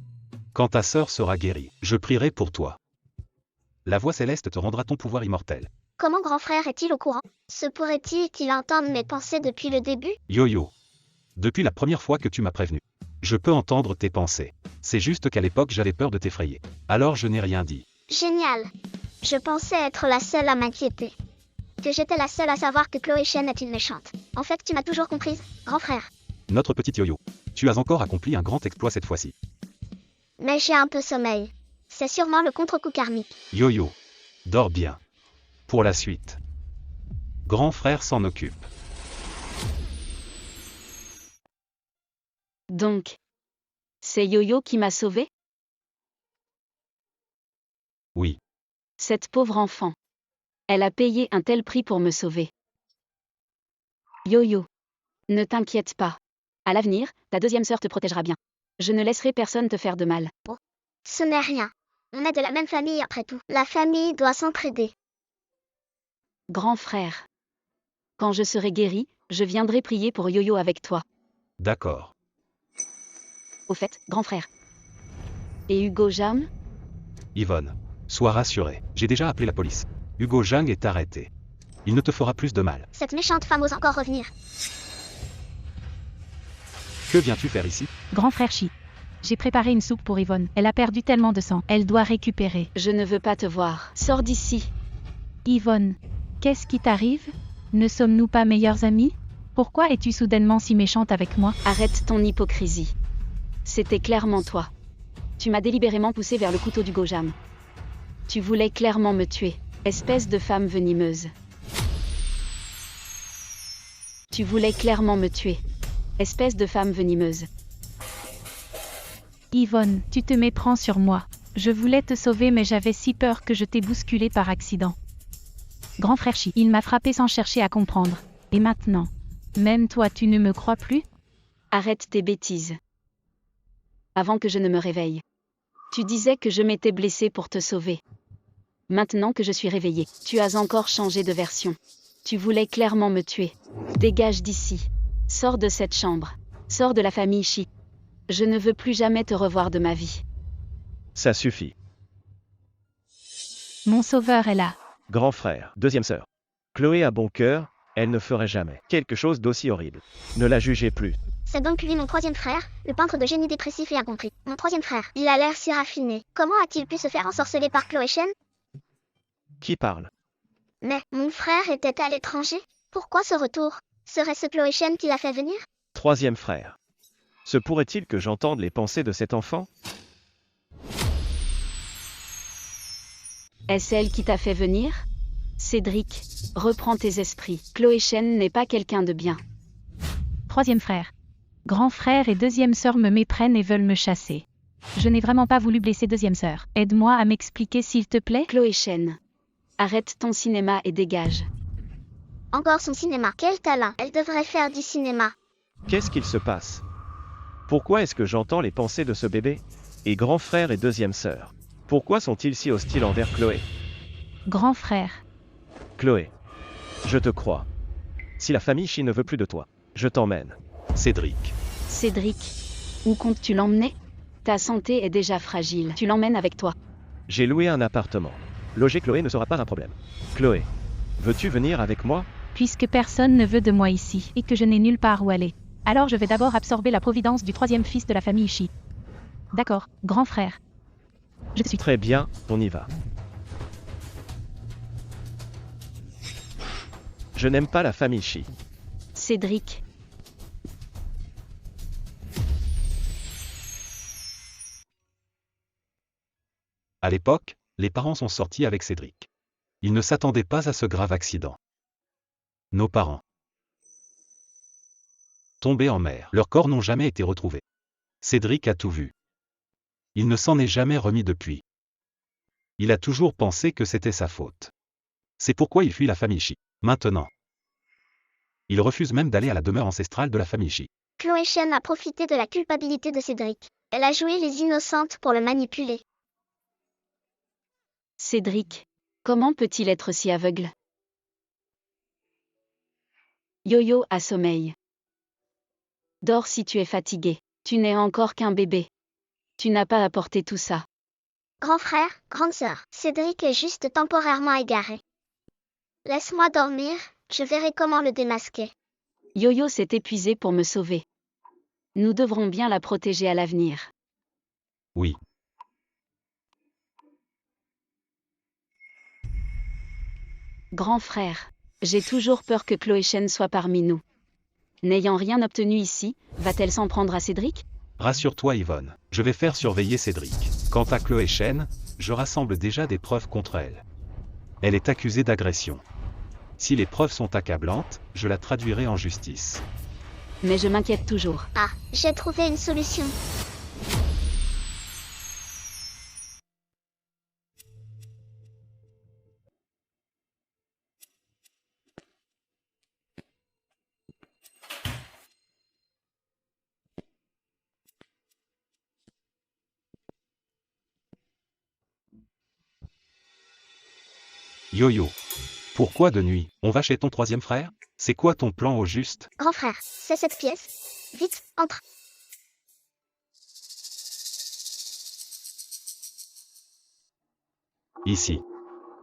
Quand ta sœur sera guérie, je prierai pour toi. La voie céleste te rendra ton pouvoir immortel. Comment grand frère est-il au courant? Se pourrait-il qu'il entende mes pensées depuis le début? Yo-Yo. Depuis la première fois que tu m'as prévenu, je peux entendre tes pensées. C'est juste qu'à l'époque j'avais peur de t'effrayer. Alors je n'ai rien dit. Génial. Je pensais être la seule à m'inquiéter. Que j'étais la seule à savoir que Chloé Shen est une méchante. En fait, tu m'as toujours comprise, grand frère. Notre petite Yo-Yo. Tu as encore accompli un grand exploit cette fois-ci. Mais j'ai un peu sommeil. C'est sûrement le contre-coup karmique. Yo-Yo. Dors bien. Pour la suite. Grand frère s'en occupe. Donc, c'est Yo-Yo qui m'a sauvée? Oui. Cette pauvre enfant. Elle a payé un tel prix pour me sauver. Yo-Yo. Ne t'inquiète pas. À l'avenir, ta deuxième sœur te protégera bien. Je ne laisserai personne te faire de mal. Ce n'est rien. On est de la même famille après tout. La famille doit s'entraider. Grand frère. Quand je serai guérie, je viendrai prier pour Yo-Yo avec toi. D'accord. Au fait, grand frère. Et Hugo Jam? Yvonne. Sois rassurée. J'ai déjà appelé la police. Hugo Jang est arrêté. Il ne te fera plus de mal. Cette méchante femme ose encore revenir. Que viens-tu faire ici? Grand frère Chi. J'ai préparé une soupe pour Yvonne. Elle a perdu tellement de sang. Elle doit récupérer. Je ne veux pas te voir. Sors d'ici. Yvonne, qu'est-ce qui t'arrive? Ne sommes-nous pas meilleurs amis? Pourquoi es-tu soudainement si méchante avec moi? Arrête ton hypocrisie. C'était clairement toi. Tu m'as délibérément poussé vers le couteau du Gojam. Tu voulais clairement me tuer, espèce de femme venimeuse. Tu voulais clairement me tuer, espèce de femme venimeuse. Yvonne, tu te méprends sur moi. Je voulais te sauver mais j'avais si peur que je t'ai bousculé par accident. Grand frère Chi, il m'a frappé sans chercher à comprendre. Et maintenant, même toi tu ne me crois plus? Arrête tes bêtises. Avant que je ne me réveille. Tu disais que je m'étais blessée pour te sauver. Maintenant que je suis réveillée, tu as encore changé de version. Tu voulais clairement me tuer. Dégage d'ici. Sors de cette chambre. Sors de la famille Chi. Je ne veux plus jamais te revoir de ma vie. Ça suffit. Mon sauveur est là. Grand frère, deuxième sœur. Chloé a bon cœur, elle ne ferait jamais quelque chose d'aussi horrible. Ne la jugez plus. C'est donc lui mon troisième frère, le peintre de génie dépressif et incompris. Mon troisième frère. Il a l'air si raffiné. Comment a-t-il pu se faire ensorceler par Chloé Chen? Qui parle? Mais mon frère était à l'étranger. Pourquoi ce retour? Serait-ce Chloé Chen qui l'a fait venir? Troisième frère. Se pourrait-il que j'entende les pensées de cet enfant? Est-ce elle qui t'a fait venir? Cédric, reprends tes esprits. Chloé Chen n'est pas quelqu'un de bien. Troisième frère. Grand frère et deuxième sœur me méprennent et veulent me chasser. Je n'ai vraiment pas voulu blesser deuxième sœur. Aide-moi à m'expliquer s'il te plaît. Chloé Chen, arrête ton cinéma et dégage. Encore son cinéma. Quel talent. Elle devrait faire du cinéma. Qu'est-ce qu'il se passe? Pourquoi est-ce que j'entends les pensées de ce bébé? Et grand frère et deuxième sœur. Pourquoi sont-ils si hostiles envers Chloé? Grand frère. Chloé. Je te crois. Si la famille Chi ne veut plus de toi, je t'emmène. Cédric. Cédric, où comptes-tu l'emmener? Ta santé est déjà fragile. Tu l'emmènes avec toi. J'ai loué un appartement. Loger Chloé ne sera pas un problème. Chloé, veux-tu venir avec moi? Puisque personne ne veut de moi ici, et que je n'ai nulle part où aller. Alors je vais d'abord absorber la providence du troisième fils de la famille Chi. D'accord, grand frère. Je te suis. Très bien, on y va. Je n'aime pas la famille Chi. Cédric. À l'époque, les parents sont sortis avec Cédric. Ils ne s'attendaient pas à ce grave accident. Nos parents. Tombés en mer, leurs corps n'ont jamais été retrouvés. Cédric a tout vu. Il ne s'en est jamais remis depuis. Il a toujours pensé que c'était sa faute. C'est pourquoi il fuit la famille Chi. Maintenant, il refuse même d'aller à la demeure ancestrale de la famille Chi. Chloé Chen a profité de la culpabilité de Cédric. Elle a joué les innocentes pour le manipuler. Cédric, comment peut-il être si aveugle? Yo-yo a sommeil. Dors si tu es fatigué. Tu n'es encore qu'un bébé. Tu n'as pas apporté tout ça. Grand frère, grande sœur, Cédric est juste temporairement égaré. Laisse-moi dormir, je verrai comment le démasquer. Yo-yo s'est épuisé pour me sauver. Nous devrons bien la protéger à l'avenir. Oui. Grand frère, j'ai toujours peur que Chloé Chen soit parmi nous. N'ayant rien obtenu ici, va-t-elle s'en prendre à Cédric? Rassure-toi Yvonne, je vais faire surveiller Cédric. Quant à Chloé Chen, je rassemble déjà des preuves contre elle. Elle est accusée d'agression. Si les preuves sont accablantes, je la traduirai en justice. Mais je m'inquiète toujours. Ah, j'ai trouvé une solution. Yo-yo. Pourquoi de nuit? On va chez ton troisième frère? C'est quoi ton plan au juste? Grand frère, c'est cette pièce. Vite, entre. Ici.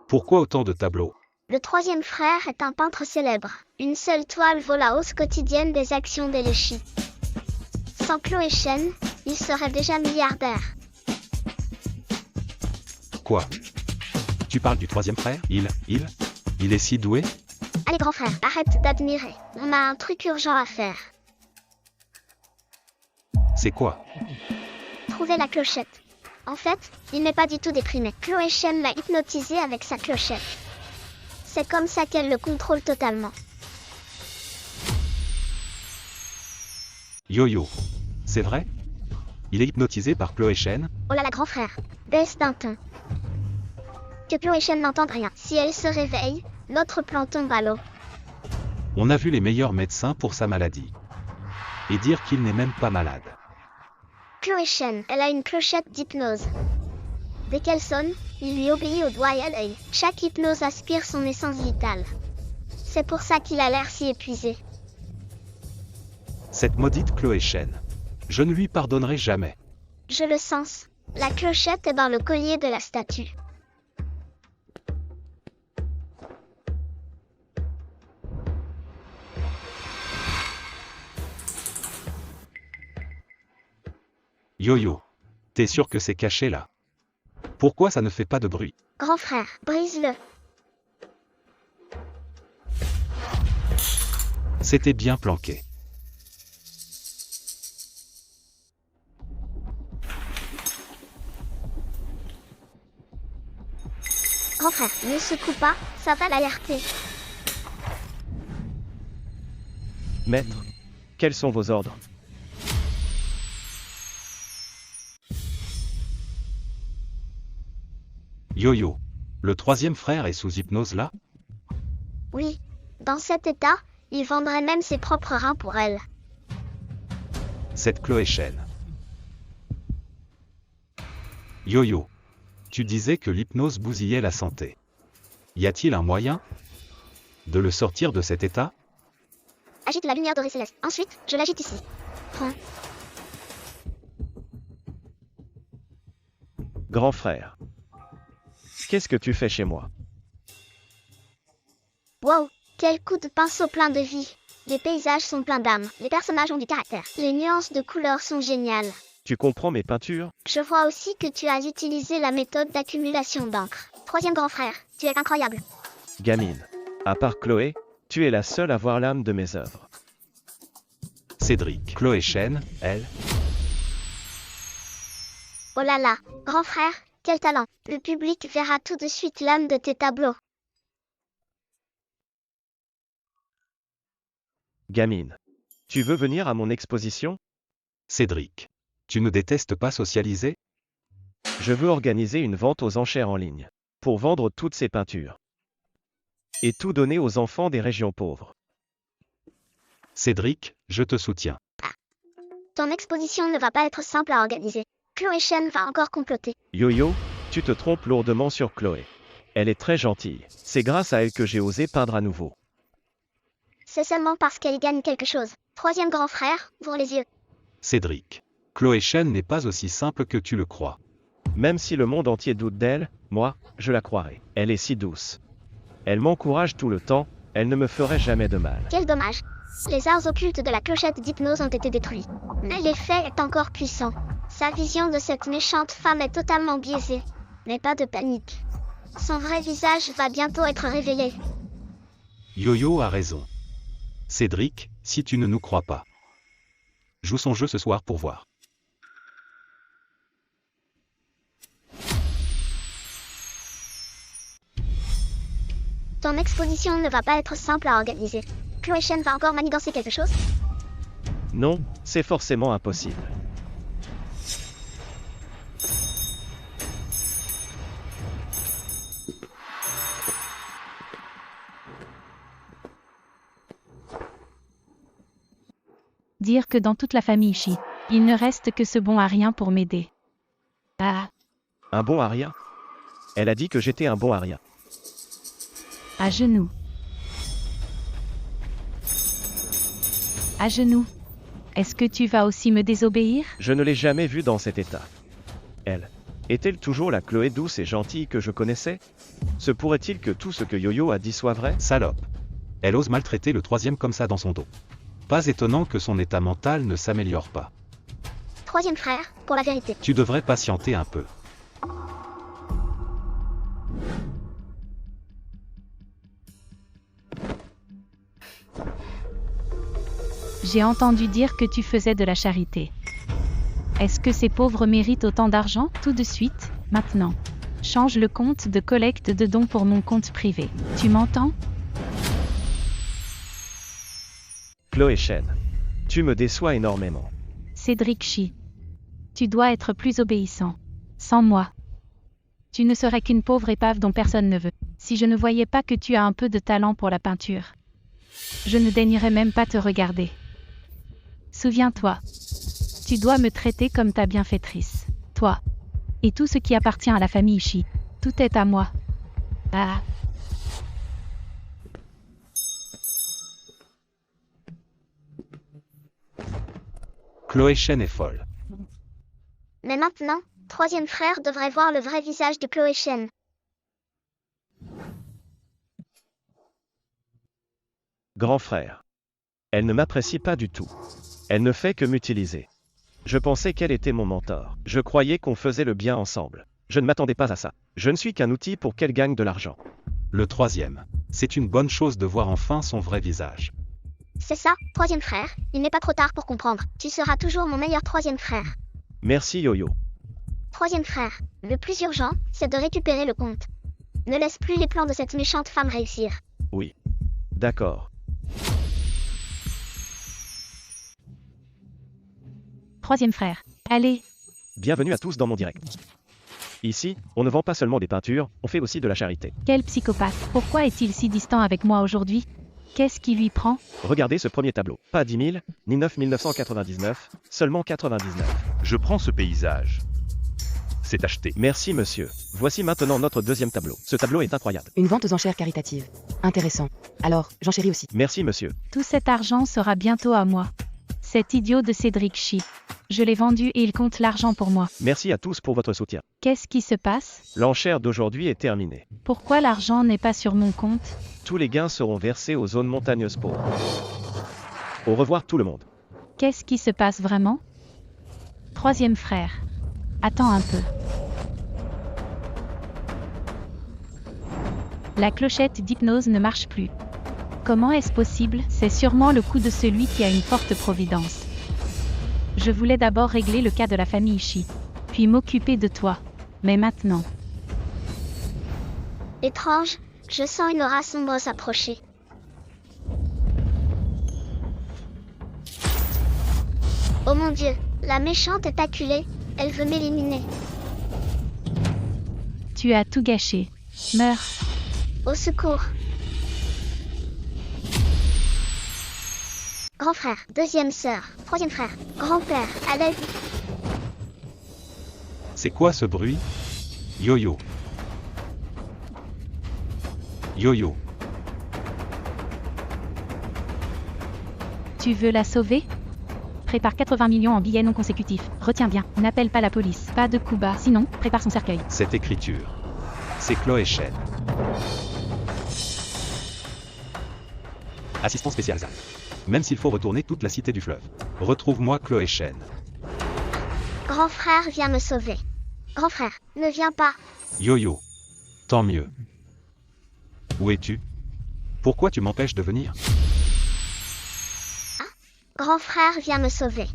Pourquoi autant de tableaux? Le troisième frère est un peintre célèbre. Une seule toile vaut la hausse quotidienne des actions des Chi. Sans Chloé Chen, il serait déjà milliardaire. Quoi? Tu parles du troisième frère? Il est si doué? Allez grand frère, arrête d'admirer. On a un truc urgent à faire. C'est quoi? Trouver la clochette. En fait, il n'est pas du tout déprimé. Chloé Chen l'a hypnotisé avec sa clochette. C'est comme ça qu'elle le contrôle totalement. Yo-yo. C'est vrai? Il est hypnotisé par Chloé Chen? Oh là là grand frère, baisse d'un ton. Que Chloé Chen n'entende rien. Si elle se réveille, notre plan tombe à l'eau. On a vu les meilleurs médecins pour sa maladie. Et dire qu'il n'est même pas malade. Chloé Chen, elle a une clochette d'hypnose. Dès qu'elle sonne, il lui obéit au doigt et à l'œil. Chaque hypnose aspire son essence vitale. C'est pour ça qu'il a l'air si épuisé. Cette maudite Chloé Chen. Je ne lui pardonnerai jamais. Je le sens. La clochette est dans le collier de la statue. Yo-yo. T'es sûr que c'est caché là? Pourquoi ça ne fait pas de bruit? Grand frère, brise-le. C'était bien planqué. Grand frère, ne secoue pas, ça va l'alerter. Maître, quels sont vos ordres? Yo-yo. Le troisième frère est sous hypnose là? Oui, dans cet état, il vendrait même ses propres reins pour elle. Cette Chloé Chen. Yo-yo. Tu disais que l'hypnose bousillait la santé. Y a-t-il un moyen de le sortir de cet état? Agite la lumière dorée céleste. Ensuite, je l'agite ici. Prends. Grand frère. Qu'est-ce que tu fais chez moi? Wow, quel coup de pinceau plein de vie. Les paysages sont pleins d'âme, les personnages ont du caractère. Les nuances de couleurs sont géniales. Tu comprends mes peintures? Je vois aussi que tu as utilisé la méthode d'accumulation d'encre. Troisième grand frère, tu es incroyable. Gamine. À part Chloé, tu es la seule à voir l'âme de mes œuvres. Cédric. Chloé Chen, elle. Oh là là, grand frère, quel talent. Le public verra tout de suite l'âme de tes tableaux. Gamine. Tu veux venir à mon exposition? Cédric. Tu ne détestes pas socialiser? Je veux organiser une vente aux enchères en ligne. Pour vendre toutes ces peintures. Et tout donner aux enfants des régions pauvres. Cédric, je te soutiens. Ton exposition ne va pas être simple à organiser. Chloé Chen va encore comploter. Yo-yo, tu te trompes lourdement sur Chloé. Elle est très gentille. C'est grâce à elle que j'ai osé peindre à nouveau. C'est seulement parce qu'elle gagne quelque chose. Troisième grand frère, ouvre les yeux. Cédric. Chloé Chen n'est pas aussi simple que tu le crois. Même si le monde entier doute d'elle, moi, je la croirai. Elle est si douce. Elle m'encourage tout le temps, elle ne me ferait jamais de mal. Quel dommage. Les arts occultes de la clochette d'hypnose ont été détruits. Mais l'effet est encore puissant. Sa vision de cette méchante femme est totalement biaisée. Mais pas de panique. Son vrai visage va bientôt être révélé. Yo-yo a raison. Cédric, si tu ne nous crois pas. Joue son jeu ce soir pour voir. Ton exposition ne va pas être simple à organiser. Chloé Chen va encore manigancer quelque chose? Non, c'est forcément impossible. Dire que dans toute la famille Shi, il ne reste que ce bon à rien pour m'aider. Ah, Un bon aria? Elle a dit que j'étais un bon aria. à genoux. À genoux. Est-ce que tu vas aussi me désobéir? Je ne l'ai jamais vue dans cet état. Elle. Est-elle toujours la Chloé douce et gentille que je connaissais? Se pourrait-il que tout ce que Yo-Yo a dit soit vrai? Salope. Elle ose maltraiter le troisième comme ça dans son dos. Pas étonnant que son état mental ne s'améliore pas. troisième frère, pour la vérité. Tu devrais patienter un peu. J'ai entendu dire que tu faisais de la charité. Est-ce que ces pauvres méritent autant d'argent? Tout de suite, maintenant. Change le compte de collecte de dons pour mon compte privé. Tu m'entends? Chloé Chen. Tu me déçois énormément. Cédric Chi. Tu dois être plus obéissant. Sans moi, tu ne serais qu'une pauvre épave dont personne ne veut. Si je ne voyais pas que tu as un peu de talent pour la peinture, je ne daignerais même pas te regarder. Souviens-toi, tu dois me traiter comme ta bienfaitrice. Toi, et tout ce qui appartient à la famille Chi, tout est à moi. Ah. Chloé Chen est folle. Mais maintenant, troisième frère devrait voir le vrai visage de Chloé Chen. Grand frère. Elle ne m'apprécie pas du tout. Elle ne fait que m'utiliser. Je pensais qu'elle était mon mentor. Je croyais qu'on faisait le bien ensemble. Je ne m'attendais pas à ça. Je ne suis qu'un outil pour qu'elle gagne de l'argent. Le troisième. C'est une bonne chose de voir enfin son vrai visage. C'est ça, troisième frère, il n'est pas trop tard pour comprendre. Tu seras toujours mon meilleur troisième frère. Merci Yo-Yo. Troisième frère, le plus urgent, c'est de récupérer le compte. Ne laisse plus les plans de cette méchante femme réussir. Oui. D'accord. Troisième frère. Allez, Bienvenue à tous dans mon direct. Ici, on ne vend pas seulement des peintures, on fait aussi de la charité. quel psychopathe. Pourquoi est-il si distant avec moi aujourd'hui? Qu'est-ce qui lui prend? Regardez ce premier tableau. Pas 10 000, ni 9 999, seulement 99. Je prends ce paysage. C'est acheté. Merci monsieur. Voici maintenant notre deuxième tableau. Ce tableau est incroyable. Une vente aux enchères caritative. Intéressant. Alors, j'enchéris aussi. Merci monsieur. Tout cet argent sera bientôt à moi. Cet idiot de Cédric Chi. Je l'ai vendu et il compte l'argent pour moi. Merci à tous pour votre soutien. Qu'est-ce qui se passe? L'enchère d'aujourd'hui est terminée. Pourquoi l'argent n'est pas sur mon compte? Tous les gains seront versés aux zones montagneuses pauvres. Au revoir tout le monde. Qu'est-ce qui se passe vraiment? Troisième frère. Attends un peu. La clochette d'hypnose ne marche plus. Comment est-ce possible? C'est sûrement le coup de celui qui a une forte providence. Je voulais d'abord régler le cas de la famille Chi, puis m'occuper de toi. Mais maintenant, Étrange, je sens une aura sombre s'approcher. Oh mon Dieu, la méchante est acculée, elle veut m'éliminer. tu as tout gâché. Meurs. Au secours. Grand frère, deuxième sœur, troisième frère, grand-père, à l'aide. C'est quoi ce bruit? Yo-yo. Yo-yo. Tu veux la sauver? Prépare 80 millions en billets non consécutifs. Retiens bien, n'appelle pas la police. Pas de coups bas, sinon, prépare son cercueil. Cette écriture. C'est Chloé Chen. Assistant spécial ZAN. Même s'il faut retourner toute la cité du fleuve. Retrouve-moi Chloé Chen. Grand frère vient me sauver. Grand frère, ne viens pas. Yo-yo. Tant mieux. Où es-tu? Pourquoi tu m'empêches de venir? Grand frère vient me sauver.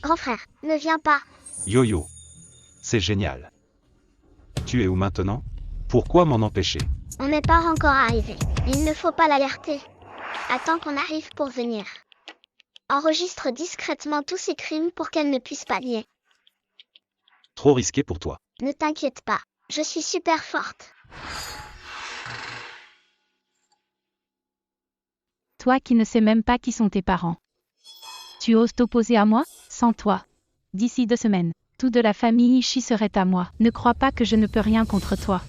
Grand frère, ne viens pas. Yo-yo. C'est génial. Tu es où maintenant? Pourquoi m'en empêcher? On n'est pas encore arrivé. Il ne faut pas l'alerter. Attends qu'on arrive pour venir. Enregistre discrètement tous ces crimes pour qu'elle ne puisse pas nier. Trop risqué pour toi. Ne t'inquiète pas, je suis super forte. Toi qui ne sais même pas qui sont tes parents. Tu oses t'opposer à moi? Sans toi. D'ici 2 semaines, tout de la famille Chi serait à moi. Ne crois pas que je ne peux rien contre toi.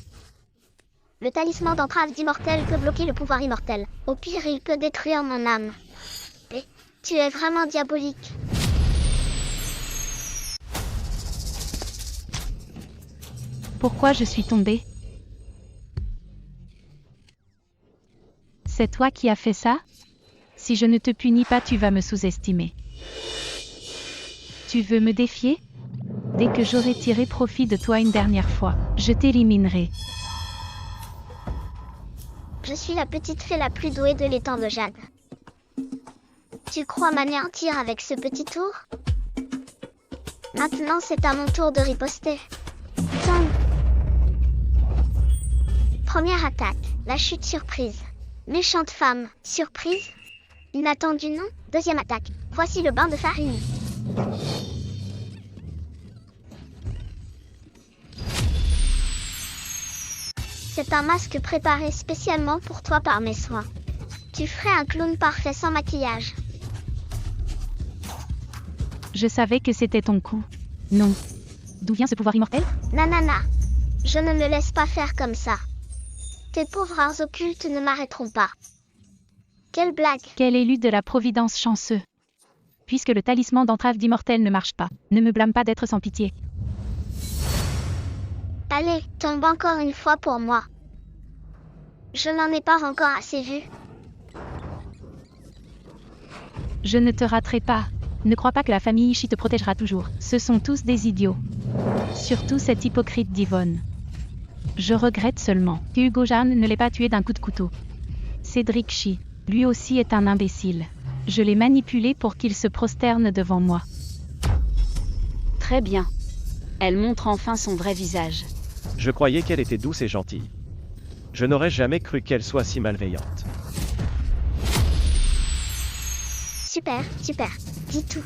Le talisman d'entrave d'immortel peut bloquer le pouvoir immortel. Au pire, il peut détruire mon âme. Et tu es vraiment diabolique. Pourquoi je suis tombée? C'est toi qui as fait ça? Si je ne te punis pas, tu vas me sous-estimer. Tu veux me défier? Dès que j'aurai tiré profit de toi une dernière fois, je t'éliminerai. Je suis la petite fée la plus douée de l'étang de Jade. Tu crois m'anéantir avec ce petit tour? Maintenant, c'est à mon tour de riposter. Tong. Première attaque, la chute surprise. Méchante femme, surprise? Inattendu non? Deuxième attaque, voici le bain de farine. C'est un masque préparé spécialement pour toi par mes soins. Tu ferais un clown parfait sans maquillage. Je savais que c'était ton coup. Non. D'où vient ce pouvoir immortel? Nanana. Je ne me laisse pas faire comme ça. Tes pauvres arts occultes ne m'arrêteront pas. Quelle blague! Quel élu de la Providence chanceux! Puisque le talisman d'entrave d'immortel ne marche pas, ne me blâme pas d'être sans pitié. Allez, tombe encore une fois pour moi. Je n'en ai pas encore assez vu. Je ne te raterai pas. Ne crois pas que la famille Ishii te protégera toujours. Ce sont tous des idiots. Surtout cette hypocrite d'Yvonne. Je regrette seulement que Hugo Jeanne ne l'ait pas tué d'un coup de couteau. Cédric Shi, lui aussi est un imbécile. Je l'ai manipulé pour qu'il se prosterne devant moi. Très bien. Elle montre enfin son vrai visage. Je croyais qu'elle était douce et gentille. Je n'aurais jamais cru qu'elle soit si malveillante. Super, super. Dis tout.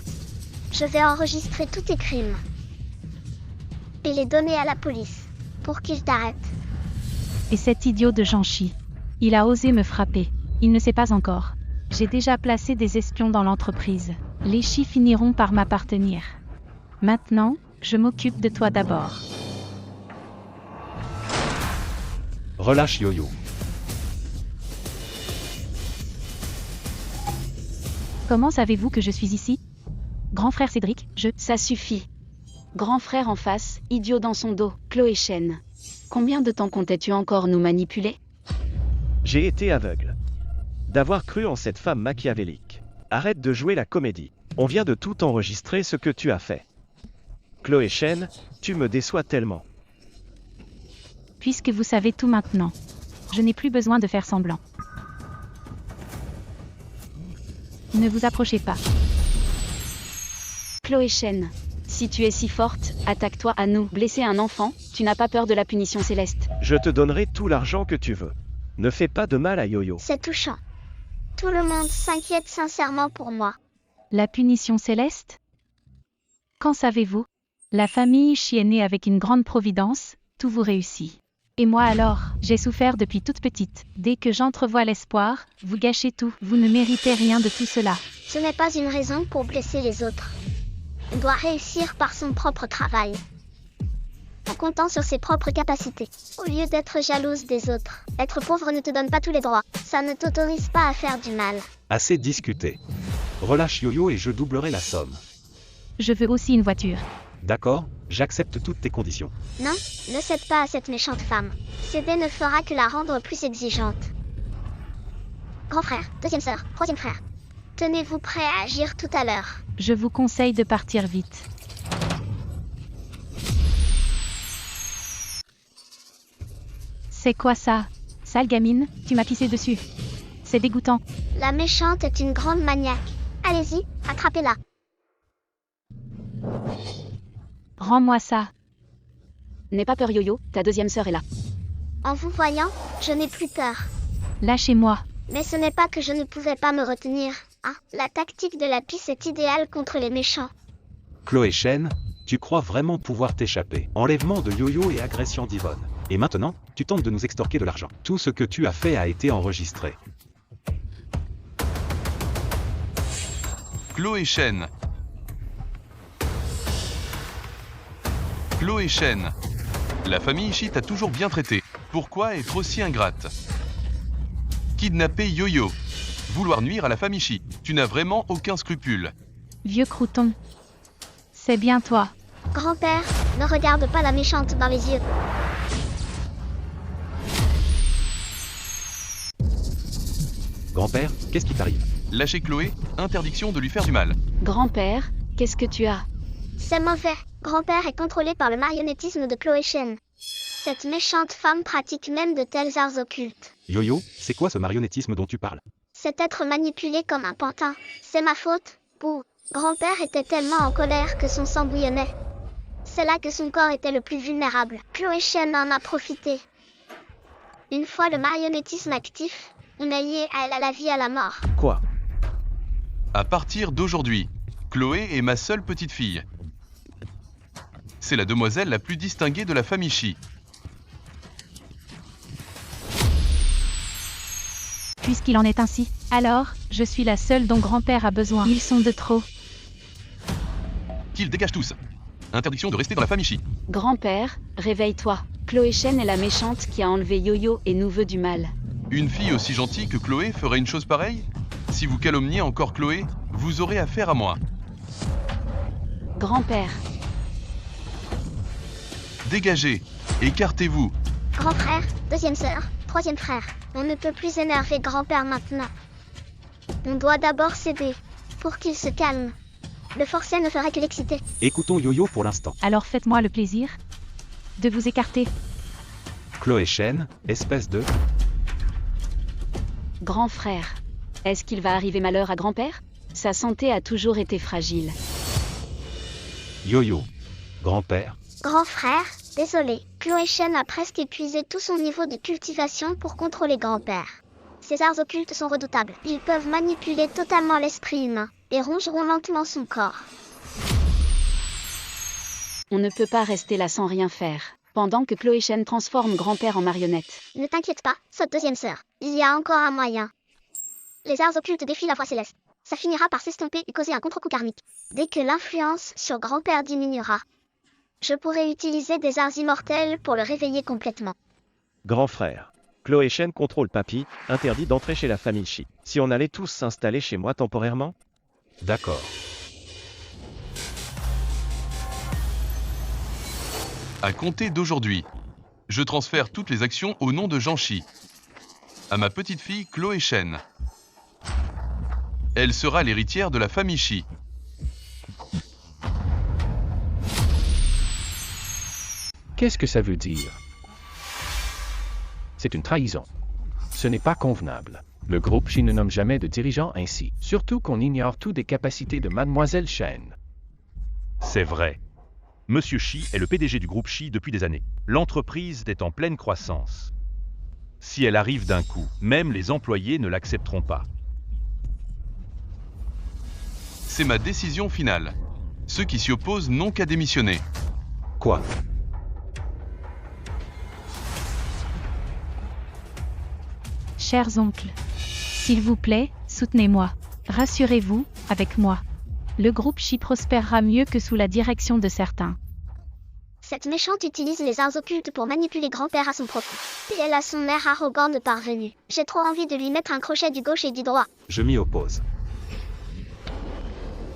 Je vais enregistrer tous tes crimes. Et les donner à la police. Pour qu'ils t'arrêtent. Et cet idiot de Jean-Chi. Il a osé me frapper. Il ne sait pas encore. J'ai déjà placé des espions dans l'entreprise. Les Chi finiront par m'appartenir. Maintenant, je m'occupe de toi d'abord. Relâche Yo-Yo. Comment savez-vous que je suis ici? Grand frère Cédric, Ça suffit. Grand frère en face, idiot dans son dos, Chloé Chen. Combien de temps comptais-tu encore nous manipuler? J'ai été aveugle. D'avoir cru en cette femme machiavélique. Arrête de jouer la comédie. On vient de tout enregistrer ce que tu as fait. Chloé Chen, tu me déçois tellement. Puisque vous savez tout maintenant. Je n'ai plus besoin de faire semblant. Ne vous approchez pas. Chloé Chen, si tu es si forte, attaque-toi à nous. Blesser un enfant, tu n'as pas peur de la punition céleste. Je te donnerai tout l'argent que tu veux. Ne fais pas de mal à Yo-Yo. C'est touchant. Tout le monde s'inquiète sincèrement pour moi. La punition céleste? Qu'en savez-vous? La famille Ishii est née avec une grande providence, tout vous réussit. Et moi alors, j'ai souffert depuis toute petite. Dès que j'entrevois l'espoir, vous gâchez tout. Vous ne méritez rien de tout cela. Ce n'est pas une raison pour blesser les autres. On doit réussir par son propre travail. En comptant sur ses propres capacités. Au lieu d'être jalouse des autres. Être pauvre ne te donne pas tous les droits. Ça ne t'autorise pas à faire du mal. Assez discuté. Relâche Yo-Yo et je doublerai la somme. Je veux aussi une voiture. D'accord, j'accepte toutes tes conditions. Non, ne cède pas à cette méchante femme. Céder ne fera que la rendre plus exigeante. Grand frère, deuxième sœur, troisième frère. Tenez-vous prêts à agir tout à l'heure. Je vous conseille de partir vite. C'est quoi ça? Sale gamine, tu m'as pissé dessus. C'est dégoûtant. La méchante est une grande maniaque. Allez-y, attrapez-la. Rends-moi ça. N'aie pas peur Yo-Yo, ta deuxième sœur est là. En vous voyant, je n'ai plus peur. Lâchez-moi. Mais ce n'est pas que je ne pouvais pas me retenir. Ah, la tactique de la pisse est idéale contre les méchants. Chloé Chen, tu crois vraiment pouvoir t'échapper? Enlèvement de Yo-Yo et agression d'Yvonne. Et maintenant, tu tentes de nous extorquer de l'argent. Tout ce que tu as fait a été enregistré. Chloé Chen. Chloé Chen. La famille Ishii t'a toujours bien traité. Pourquoi être aussi ingrate? Kidnapper Yo-Yo. Vouloir nuire à la famille Ishii. Tu n'as vraiment aucun scrupule. Vieux crouton. C'est bien toi. Grand-père, ne regarde pas la méchante dans les yeux. Grand-père, qu'est-ce qui t'arrive? Lâcher Chloé, interdiction de lui faire du mal. Grand-père, qu'est-ce que tu as? C'est mauvais. Grand-père est contrôlé par le marionnettisme de Chloé Chen. Cette méchante femme pratique même de tels arts occultes. Yo-Yo, c'est quoi ce marionnettisme dont tu parles? C'est être manipulé comme un pantin. C'est ma faute. Bouh. Grand-père était tellement en colère que son sang bouillonnait. C'est là que son corps était le plus vulnérable. Chloé Chen en a profité. Une fois le marionnettisme actif, on est lié à elle à la vie à la mort. Quoi? À partir d'aujourd'hui, Chloé est ma seule petite fille. C'est la demoiselle la plus distinguée de la famille Shi. Puisqu'il en est ainsi, alors, je suis la seule dont grand-père a besoin. Ils sont de trop. Qu'ils dégagent tous. Interdiction de rester dans la famille Shi. Grand-père, réveille-toi. Chloé Chen est la méchante qui a enlevé Yo-Yo et nous veut du mal. Une fille aussi gentille que Chloé ferait une chose pareille? Si vous calomniez encore Chloé, vous aurez affaire à moi. Grand-père, Dégagez. Écartez-vous. Grand frère, deuxième sœur, troisième frère. On ne peut plus énerver grand-père maintenant. On doit d'abord céder, pour qu'il se calme. Le forcer ne ferait que l'exciter. Écoutons Yo-Yo pour l'instant. Alors faites-moi le plaisir de vous écarter. Chloé Chen, espèce de... grand frère. Est-ce qu'il va arriver malheur à grand-père? Sa santé a toujours été fragile. Yo-Yo, grand-père. Grand frère, désolé. Chloé Chen a presque épuisé tout son niveau de cultivation pour contrôler grand-père. Ces arts occultes sont redoutables. Ils peuvent manipuler totalement l'esprit humain et rongeront lentement son corps. On ne peut pas rester là sans rien faire, pendant que Chloé Chen transforme grand-père en marionnette. Ne t'inquiète pas, saute deuxième sœur. Il y a encore un moyen. Les arts occultes défient la voie céleste. Ça finira par s'estomper et causer un contre-coup karmique. Dès que l'influence sur grand-père diminuera, je pourrai utiliser des arts immortels pour le réveiller complètement. Grand frère. Chloé Chen contrôle papy, interdit d'entrer chez la famille Shi. Si on allait tous s'installer chez moi temporairement? D'accord. À compter d'aujourd'hui, je transfère toutes les actions au nom de Jean Shi. À ma petite fille Chloé Chen. Elle sera l'héritière de la famille Shi. Qu'est-ce que ça veut dire? C'est une trahison. Ce n'est pas convenable. Le groupe Shi ne nomme jamais de dirigeant ainsi, surtout qu'on ignore tout des capacités de Mademoiselle Chen. C'est vrai. Monsieur Shi est le PDG du groupe Shi depuis des années. L'entreprise est en pleine croissance. Si elle arrive d'un coup, même les employés ne l'accepteront pas. C'est ma décision finale. Ceux qui s'y opposent n'ont qu'à démissionner. Quoi? Chers oncles, s'il vous plaît, soutenez-moi. Rassurez-vous, avec moi. Le groupe Shi prospérera mieux que sous la direction de certains. Cette méchante utilise les arts occultes pour manipuler grand-père à son profit. Et elle a son air arrogant de parvenu. J'ai trop envie de lui mettre un crochet du gauche et du droit. Je m'y oppose.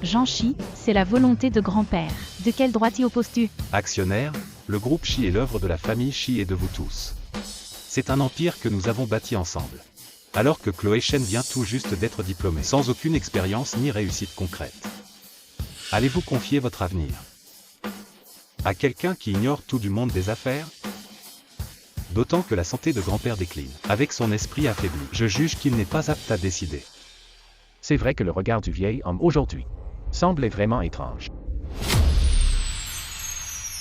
Jean Shi, c'est la volonté de grand-père. De quel droit t'y opposes-tu? Actionnaire, le groupe Shi est l'œuvre de la famille Shi et de vous tous. C'est un empire que nous avons bâti ensemble. Alors que Chloé Chen vient tout juste d'être diplômée, sans aucune expérience ni réussite concrète. Allez-vous confier votre avenir à quelqu'un qui ignore tout du monde des affaires? D'autant que la santé de grand-père décline. Avec son esprit affaibli, je juge qu'il n'est pas apte à décider. C'est vrai que le regard du vieil homme aujourd'hui semblait vraiment étrange.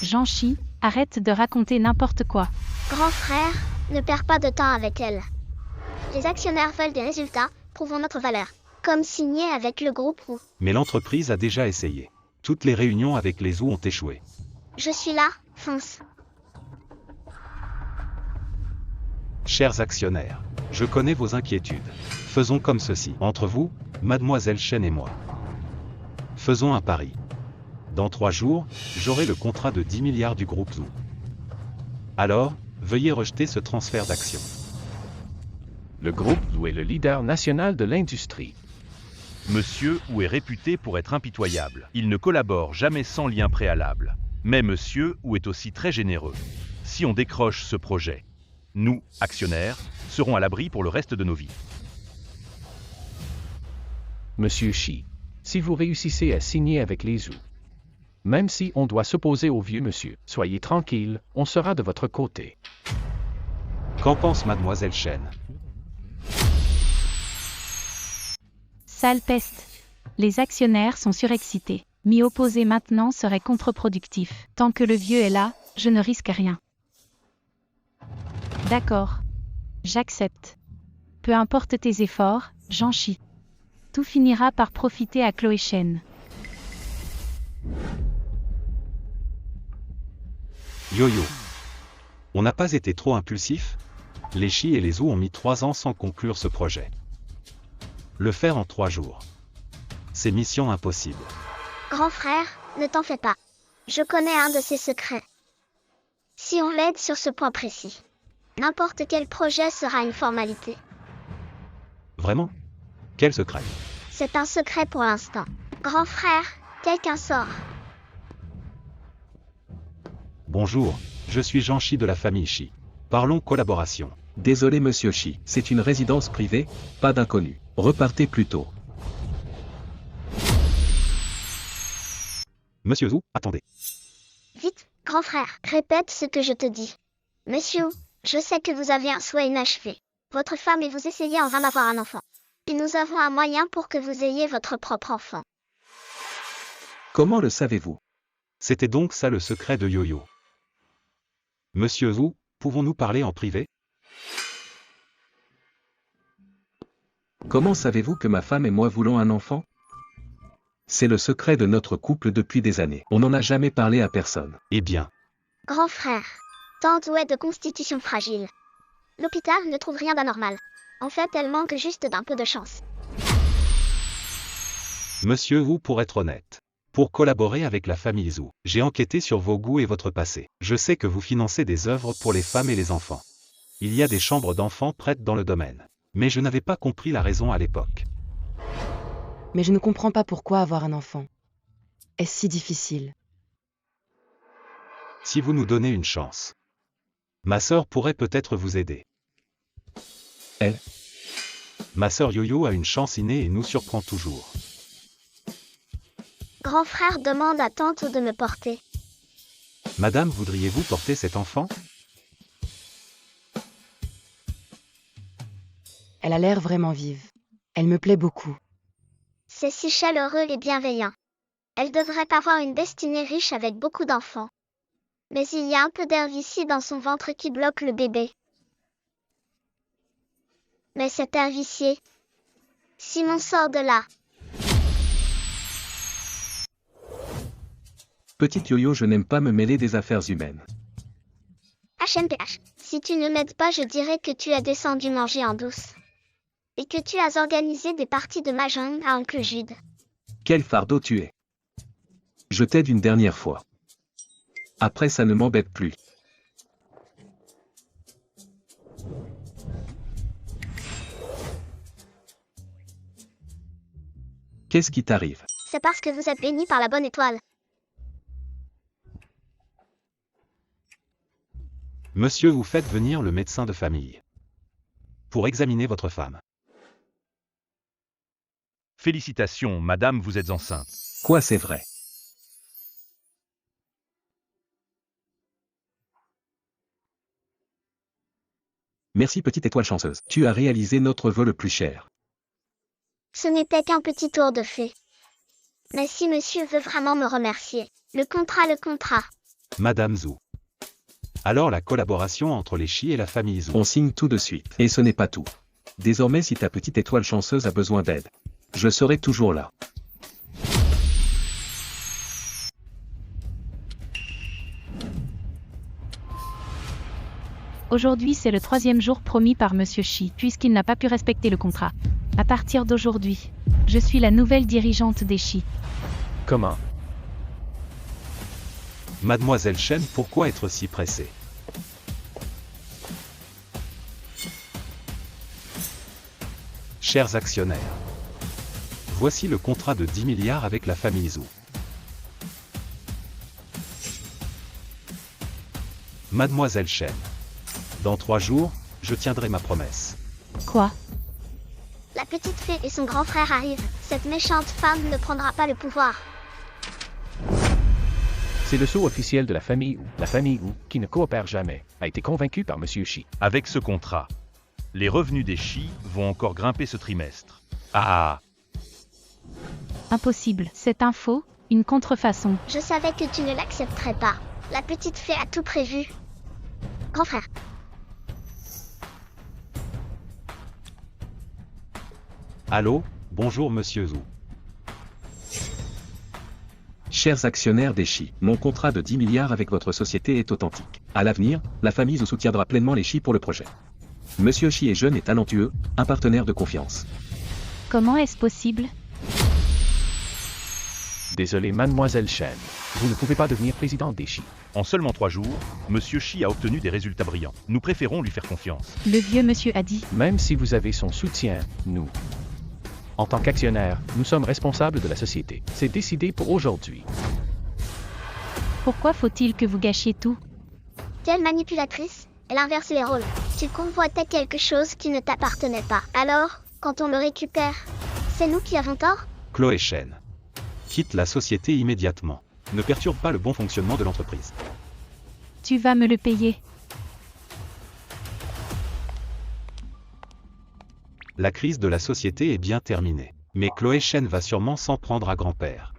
Jean Shi, arrête de raconter n'importe quoi. Grand frère, ne perds pas de temps avec elle. Les actionnaires veulent des résultats, prouvons notre valeur. Comme signé avec le groupe Wu. Mais l'entreprise a déjà essayé. Toutes les réunions avec les Wu ont échoué. Je suis là, fonce. Chers actionnaires, je connais vos inquiétudes. Faisons comme ceci. Entre vous, Mademoiselle Chen et moi. Faisons un pari. Dans 3 jours, j'aurai le contrat de 10 milliards du groupe Wu. Alors, veuillez rejeter ce transfert d'actions. Le groupe Wu est le leader national de l'industrie. Monsieur Wu est réputé pour être impitoyable. Il ne collabore jamais sans lien préalable. Mais Monsieur Wu est aussi très généreux. Si on décroche ce projet, nous, actionnaires, serons à l'abri pour le reste de nos vies. Monsieur Shi, si vous réussissez à signer avec les Wu, Même si on doit s'opposer au vieux monsieur, soyez tranquille, on sera de votre côté. Qu'en pense mademoiselle Chen? Sale peste. Les actionnaires sont surexcités. M'y opposer maintenant serait contre-productif. Tant que le vieux est là, je ne risque rien. D'accord. J'accepte. Peu importe tes efforts, j'en chie. Tout finira par profiter à Chloé Chen. Yo-yo. On n'a pas été trop impulsif? Les Shi et les Zhu ont mis 3 ans sans conclure ce projet. Le faire en 3 jours. C'est mission impossible. Grand frère, ne t'en fais pas. Je connais un de ses secrets. Si on l'aide sur ce point précis, n'importe quel projet sera une formalité. Vraiment? Quel secret? C'est un secret pour l'instant. Grand frère, quelqu'un sort. Bonjour, je suis Jean Shi de la famille Shi. Parlons collaboration. Désolé monsieur Shi, c'est une résidence privée, pas d'inconnu. Repartez plus tôt. Monsieur Zhu, attendez. Vite, grand frère, répète ce que je te dis. Monsieur, je sais que vous avez un souhait inachevé. Votre femme et vous essayez en vain d'avoir un enfant. Et nous avons un moyen pour que vous ayez votre propre enfant. Comment le savez-vous? C'était donc ça le secret de Yo-Yo. Monsieur Zhu, pouvons-nous parler en privé? Comment savez-vous que ma femme et moi voulons un enfant? C'est le secret de notre couple depuis des années. On n'en a jamais parlé à personne. Eh bien. Grand frère, tante est de constitution fragile. L'hôpital ne trouve rien d'anormal. En fait, elle manque juste d'un peu de chance. Monsieur Zhu, pour être honnête. Pour collaborer avec la famille Zhu, j'ai enquêté sur vos goûts et votre passé. Je sais que vous financez des œuvres pour les femmes et les enfants. Il y a des chambres d'enfants prêtes dans le domaine. Mais je n'avais pas compris la raison à l'époque. Mais je ne comprends pas pourquoi avoir un enfant. Est-ce si difficile? Si vous nous donnez une chance. Ma sœur pourrait peut-être vous aider. Elle? Ma sœur Yo-Yo a une chance innée et nous surprend toujours. Grand frère demande à tante de me porter. Madame, voudriez-vous porter cet enfant? Elle a l'air vraiment vive. Elle me plaît beaucoup. C'est si chaleureux et bienveillant. Elle devrait avoir une destinée riche avec beaucoup d'enfants. Mais il y a un peu d'herbicide dans son ventre qui bloque le bébé. Mais cet herbicier, Simon sort de là. Petite Yo-Yo, je n'aime pas me mêler des affaires humaines. HMPH, si tu ne m'aides pas, je dirais que tu as descendu manger en douce. Et que tu as organisé des parties de mahjong à Oncle Jude. Quel fardeau tu es. Je t'aide une dernière fois. Après ça ne m'embête plus. Qu'est-ce qui t'arrive? C'est parce que vous êtes béni par la bonne étoile. Monsieur, vous faites venir le médecin de famille. Pour examiner votre femme. Félicitations, madame, vous êtes enceinte. Quoi, c'est vrai? Merci petite étoile chanceuse. Tu as réalisé notre vœu le plus cher. Ce n'était qu'un petit tour de fée. Mais si monsieur veut vraiment me remercier, le contrat. Madame Zhu. Alors la collaboration entre les Shi et la famille Zhu. On signe tout de suite. Et ce n'est pas tout. Désormais, si ta petite étoile chanceuse a besoin d'aide, je serai toujours là. Aujourd'hui, c'est le 3e jour promis par Monsieur Shi, puisqu'il n'a pas pu respecter le contrat. À partir d'aujourd'hui, je suis la nouvelle dirigeante des Shi. Comment? Mademoiselle Chen, pourquoi être si pressée? Chers actionnaires, voici le contrat de 10 milliards avec la famille Zhu. Mademoiselle Chen, dans 3 jours, je tiendrai ma promesse. Quoi? La petite fée et son grand frère arrivent. Cette méchante femme ne prendra pas le pouvoir. C'est le sceau officiel de la famille Wu, qui ne coopère jamais, a été convaincu par Monsieur Shi. Avec ce contrat, les revenus des Shi vont encore grimper ce trimestre. Ah. Impossible. Cette info, une contrefaçon. Je savais que tu ne l'accepterais pas. La petite fée a tout prévu. Grand frère. Allô, bonjour monsieur Zhu. Chers actionnaires des Shi, mon contrat de 10 milliards avec votre société est authentique. À l'avenir, la famille Zhu soutiendra pleinement les Shi pour le projet. Monsieur Shi est jeune et talentueux, un partenaire de confiance. Comment est-ce possible? Désolé mademoiselle Shen, vous ne pouvez pas devenir président des Shi. En seulement 3 jours, Monsieur Shi a obtenu des résultats brillants. Nous préférons lui faire confiance. Le vieux monsieur a dit. Même si vous avez son soutien, nous, en tant qu'actionnaires, nous sommes responsables de la société. C'est décidé pour aujourd'hui. Pourquoi faut-il que vous gâchiez tout? Quelle manipulatrice? Elle inverse les rôles. Tu convoitais quelque chose qui ne t'appartenait pas. Alors, quand on le récupère, c'est nous qui avons tort? Chloé Shen. Quitte la société immédiatement. Ne perturbe pas le bon fonctionnement de l'entreprise. Tu vas me le payer. La crise de la société est bien terminée. Mais Chloé Shen va sûrement s'en prendre à grand-père.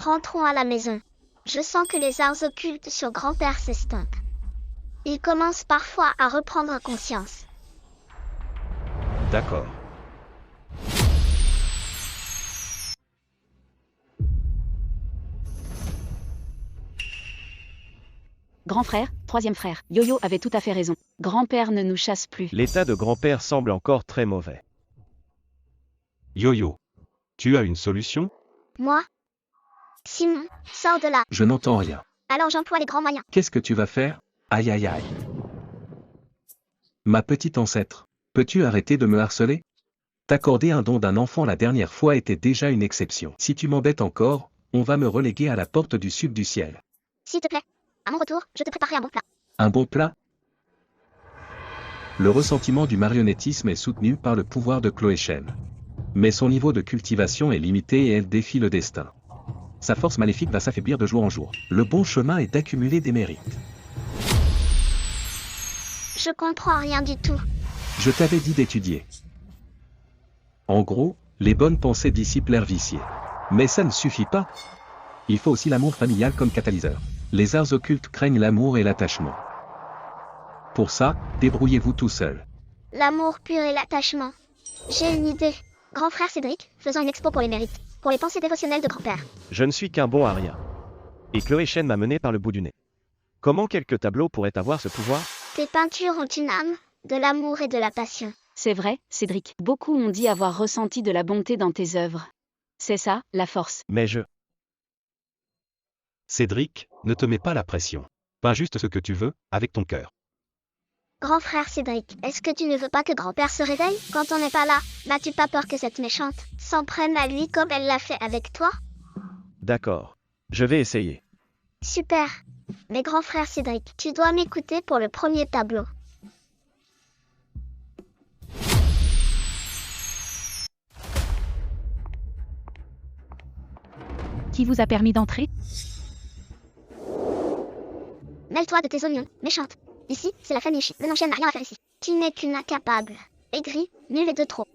Rentrons à la maison. Je sens que les arts occultes sur grand-père s'estompent. Il commence parfois à reprendre conscience. D'accord. Grand frère, troisième frère, Yo-Yo avait tout à fait raison. Grand-père ne nous chasse plus. L'état de grand-père semble encore très mauvais. Yo-Yo. Tu as une solution? Moi? Simon, sors de là. Je n'entends rien. Alors j'emploie les grands moyens. Qu'est-ce que tu vas faire? Aïe aïe aïe. Ma petite ancêtre, peux-tu arrêter de me harceler? T'accorder un don d'un enfant la dernière fois était déjà une exception. Si tu m'embêtes encore, on va me reléguer à la porte du sud du ciel. S'il te plaît. À mon retour, je te préparerai un bon plat. Un bon plat? Le ressentiment du marionnettisme est soutenu par le pouvoir de Chloé Shen. Mais son niveau de cultivation est limité et elle défie le destin. Sa force maléfique va s'affaiblir de jour en jour. Le bon chemin est d'accumuler des mérites. Je comprends rien du tout. Je t'avais dit d'étudier. En gros, les bonnes pensées dissipent l'air vicié. Mais ça ne suffit pas. Il faut aussi l'amour familial comme catalyseur. Les arts occultes craignent l'amour et l'attachement. Pour ça, débrouillez-vous tout seul. L'amour pur et l'attachement. J'ai une idée. Grand frère Cédric, faisons une expo pour les mérites. Pour les pensées dévotionnelles de grand-père. Je ne suis qu'un bon à rien. Et Chloé Shen m'a mené par le bout du nez. Comment quelques tableaux pourraient avoir ce pouvoir? Tes peintures ont une âme, de l'amour et de la passion. C'est vrai, Cédric. Beaucoup ont dit avoir ressenti de la bonté dans tes œuvres. C'est ça, la force. Mais Cédric, ne te mets pas la pression. Peins juste ce que tu veux, avec ton cœur. Grand frère Cédric, est-ce que tu ne veux pas que grand-père se réveille? Quand on n'est pas là, n'as-tu pas peur que cette méchante s'en prenne à lui comme elle l'a fait avec toi? D'accord. Je vais essayer. Super. Mais grand frère Cédric, tu dois m'écouter pour le premier tableau. Qui vous a permis d'entrer? Mêle-toi de tes oignons, méchante. Ici, c'est la famille Shi. Le non-chien n'a rien à faire ici. Tu n'es qu'une incapable. Aigrie, nulle et de trop.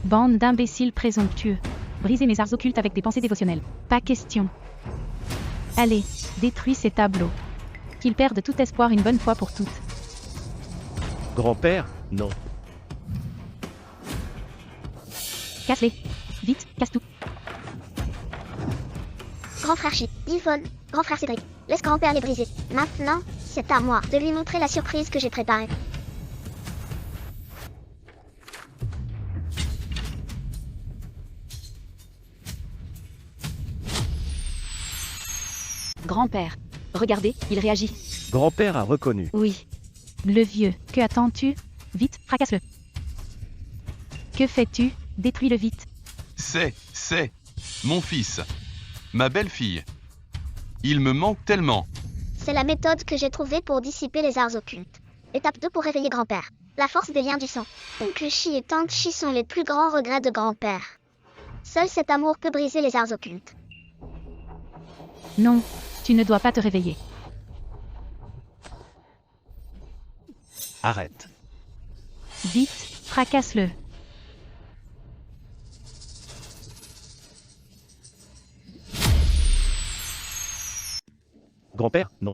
Bande d'imbéciles présomptueux. Brisez mes arts occultes avec des pensées dévotionnelles. Pas question. Allez, détruis ces tableaux. Qu'ils perdent tout espoir une bonne fois pour toutes. Grand-père? Non. Casse-les. Vite, casse tout. Grand frère Shi, Yvonne, grand frère Cédric, laisse grand-père les briser. Maintenant, c'est à moi de lui montrer la surprise que j'ai préparée. Grand-père. Regardez, il réagit. Grand-père a reconnu. Oui. Le vieux, que attends-tu? Vite, fracasse-le. Que fais-tu? Détruis-le vite. C'est mon fils, ma belle-fille. Il me manque tellement. C'est la méthode que j'ai trouvée pour dissiper les arts occultes. Étape 2 pour réveiller grand-père. La force des liens du sang. Oncle Shi et Tante Shi sont les plus grands regrets de grand-père. Seul cet amour peut briser les arts occultes. Non, tu ne dois pas te réveiller. Arrête. Vite, fracasse-le. Grand-père, non.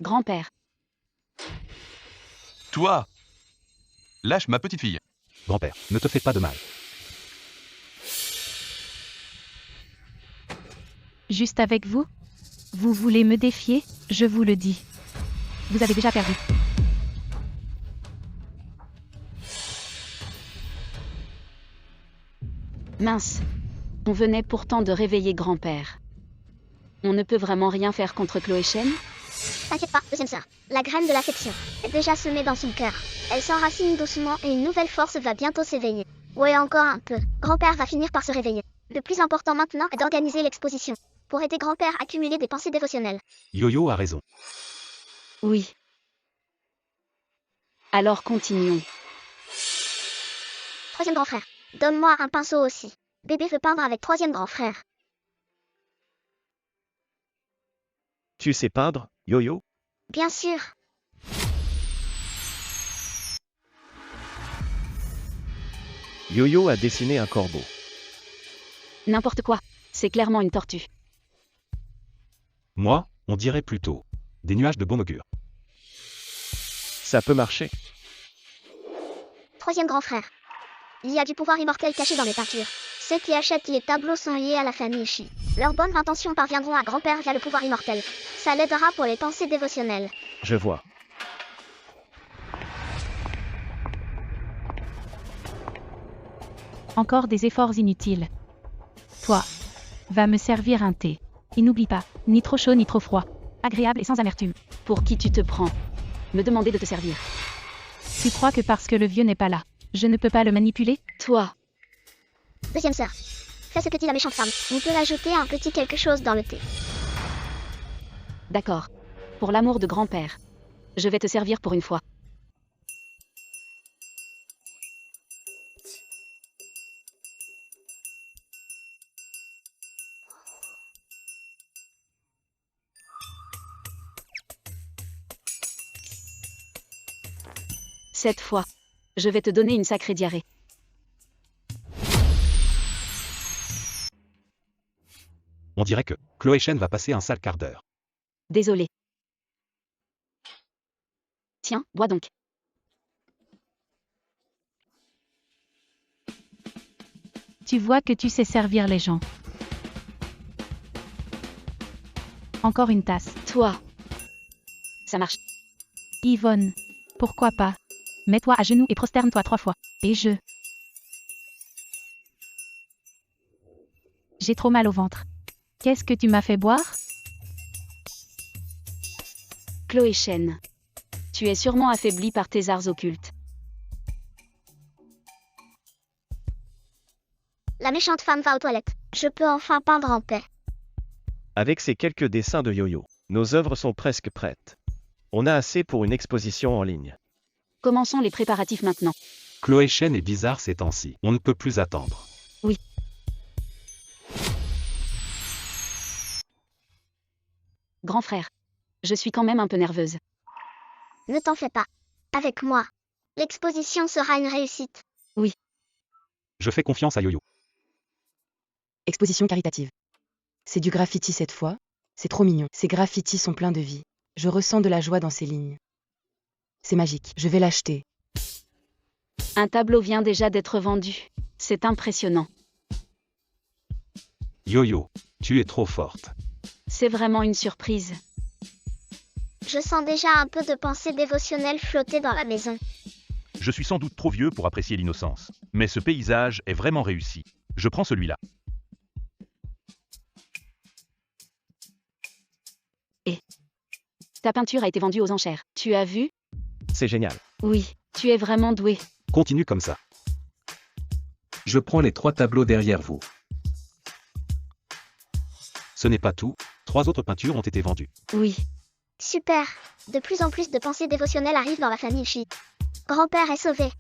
Grand-père. Toi! Lâche ma petite fille. Grand-père, ne te fais pas de mal. Juste avec vous? Vous voulez me défier? Je vous le dis. Vous avez déjà perdu. Mince. On venait pourtant de réveiller grand-père. On ne peut vraiment rien faire contre Chloé Chen? T'inquiète pas, deuxième sœur. La graine de l'affection est déjà semée dans son cœur. Elle s'enracine doucement et une nouvelle force va bientôt s'éveiller. Ouais, encore un peu. Grand-père va finir par se réveiller. Le plus important maintenant est d'organiser l'exposition. Pour aider grand-père à accumuler des pensées dévotionnelles. Yo-Yo a raison. Oui. Alors continuons. Troisième grand frère. Donne-moi un pinceau aussi. Bébé veut peindre avec troisième grand frère. Tu sais peindre, Yo-Yo? Bien sûr. Yo-Yo a dessiné un corbeau. N'importe quoi. C'est clairement une tortue. Moi, on dirait plutôt des nuages de bon augure. Ça peut marcher. Troisième grand frère. Il y a du pouvoir immortel caché dans mes peintures. Ceux qui achètent les tableaux sont liés à la famille Shi. Leurs bonnes intentions parviendront à grand-père via le pouvoir immortel. Ça l'aidera pour les pensées dévotionnelles. Je vois. Encore des efforts inutiles. Toi, va me servir un thé. Et n'oublie pas, ni trop chaud ni trop froid. Agréable et sans amertume. Pour qui tu te prends? Me demander de te servir. Tu crois que parce que le vieux n'est pas là, je ne peux pas le manipuler? Toi. Deuxième sœur. Fais ce que dit la méchante femme. On peut ajouter un petit quelque chose dans le thé. D'accord. Pour l'amour de grand-père. Je vais te servir pour une fois. Cette fois, je vais te donner une sacrée diarrhée. On dirait que Chloé Chen va passer un sale quart d'heure. Désolé. Tiens, bois donc. Tu vois que tu sais servir les gens. Encore une tasse. Toi. Ça marche. Yvonne. Pourquoi pas? Mets-toi à genoux et prosterne-toi 3 fois. Et je... J'ai trop mal au ventre. Qu'est-ce que tu m'as fait boire? Chloé Chen. Tu es sûrement affaiblie par tes arts occultes. La méchante femme va aux toilettes. Je peux enfin peindre en paix. Avec ces quelques dessins de Yo-Yo, nos œuvres sont presque prêtes. On a assez pour une exposition en ligne. Commençons les préparatifs maintenant. Chloé Chen est bizarre ces temps-ci. On ne peut plus attendre. Oui. Grand frère. Je suis quand même un peu nerveuse. Ne t'en fais pas. Avec moi. L'exposition sera une réussite. Je fais confiance à Yo-Yo. Exposition caritative. C'est du graffiti cette fois. C'est trop mignon. Ces graffitis sont pleins de vie. Je ressens de la joie dans ces lignes. C'est magique. Je vais l'acheter. Un tableau vient déjà d'être vendu. C'est impressionnant. Yo-Yo, tu es trop forte. C'est vraiment une surprise. Je sens déjà un peu de pensée dévotionnelle flotter dans la maison. Je suis sans doute trop vieux pour apprécier l'innocence. Mais ce paysage est vraiment réussi. Je prends celui-là. Ta peinture a été vendue aux enchères. Tu as vu? C'est génial. Oui, tu es vraiment doué. Continue comme ça. Je prends les 3 tableaux derrière vous. Ce n'est pas tout. 3 autres peintures ont été vendues. Oui. Super. De plus en plus de pensées dévotionnelles arrivent dans la famille Shi. Grand-père est sauvé.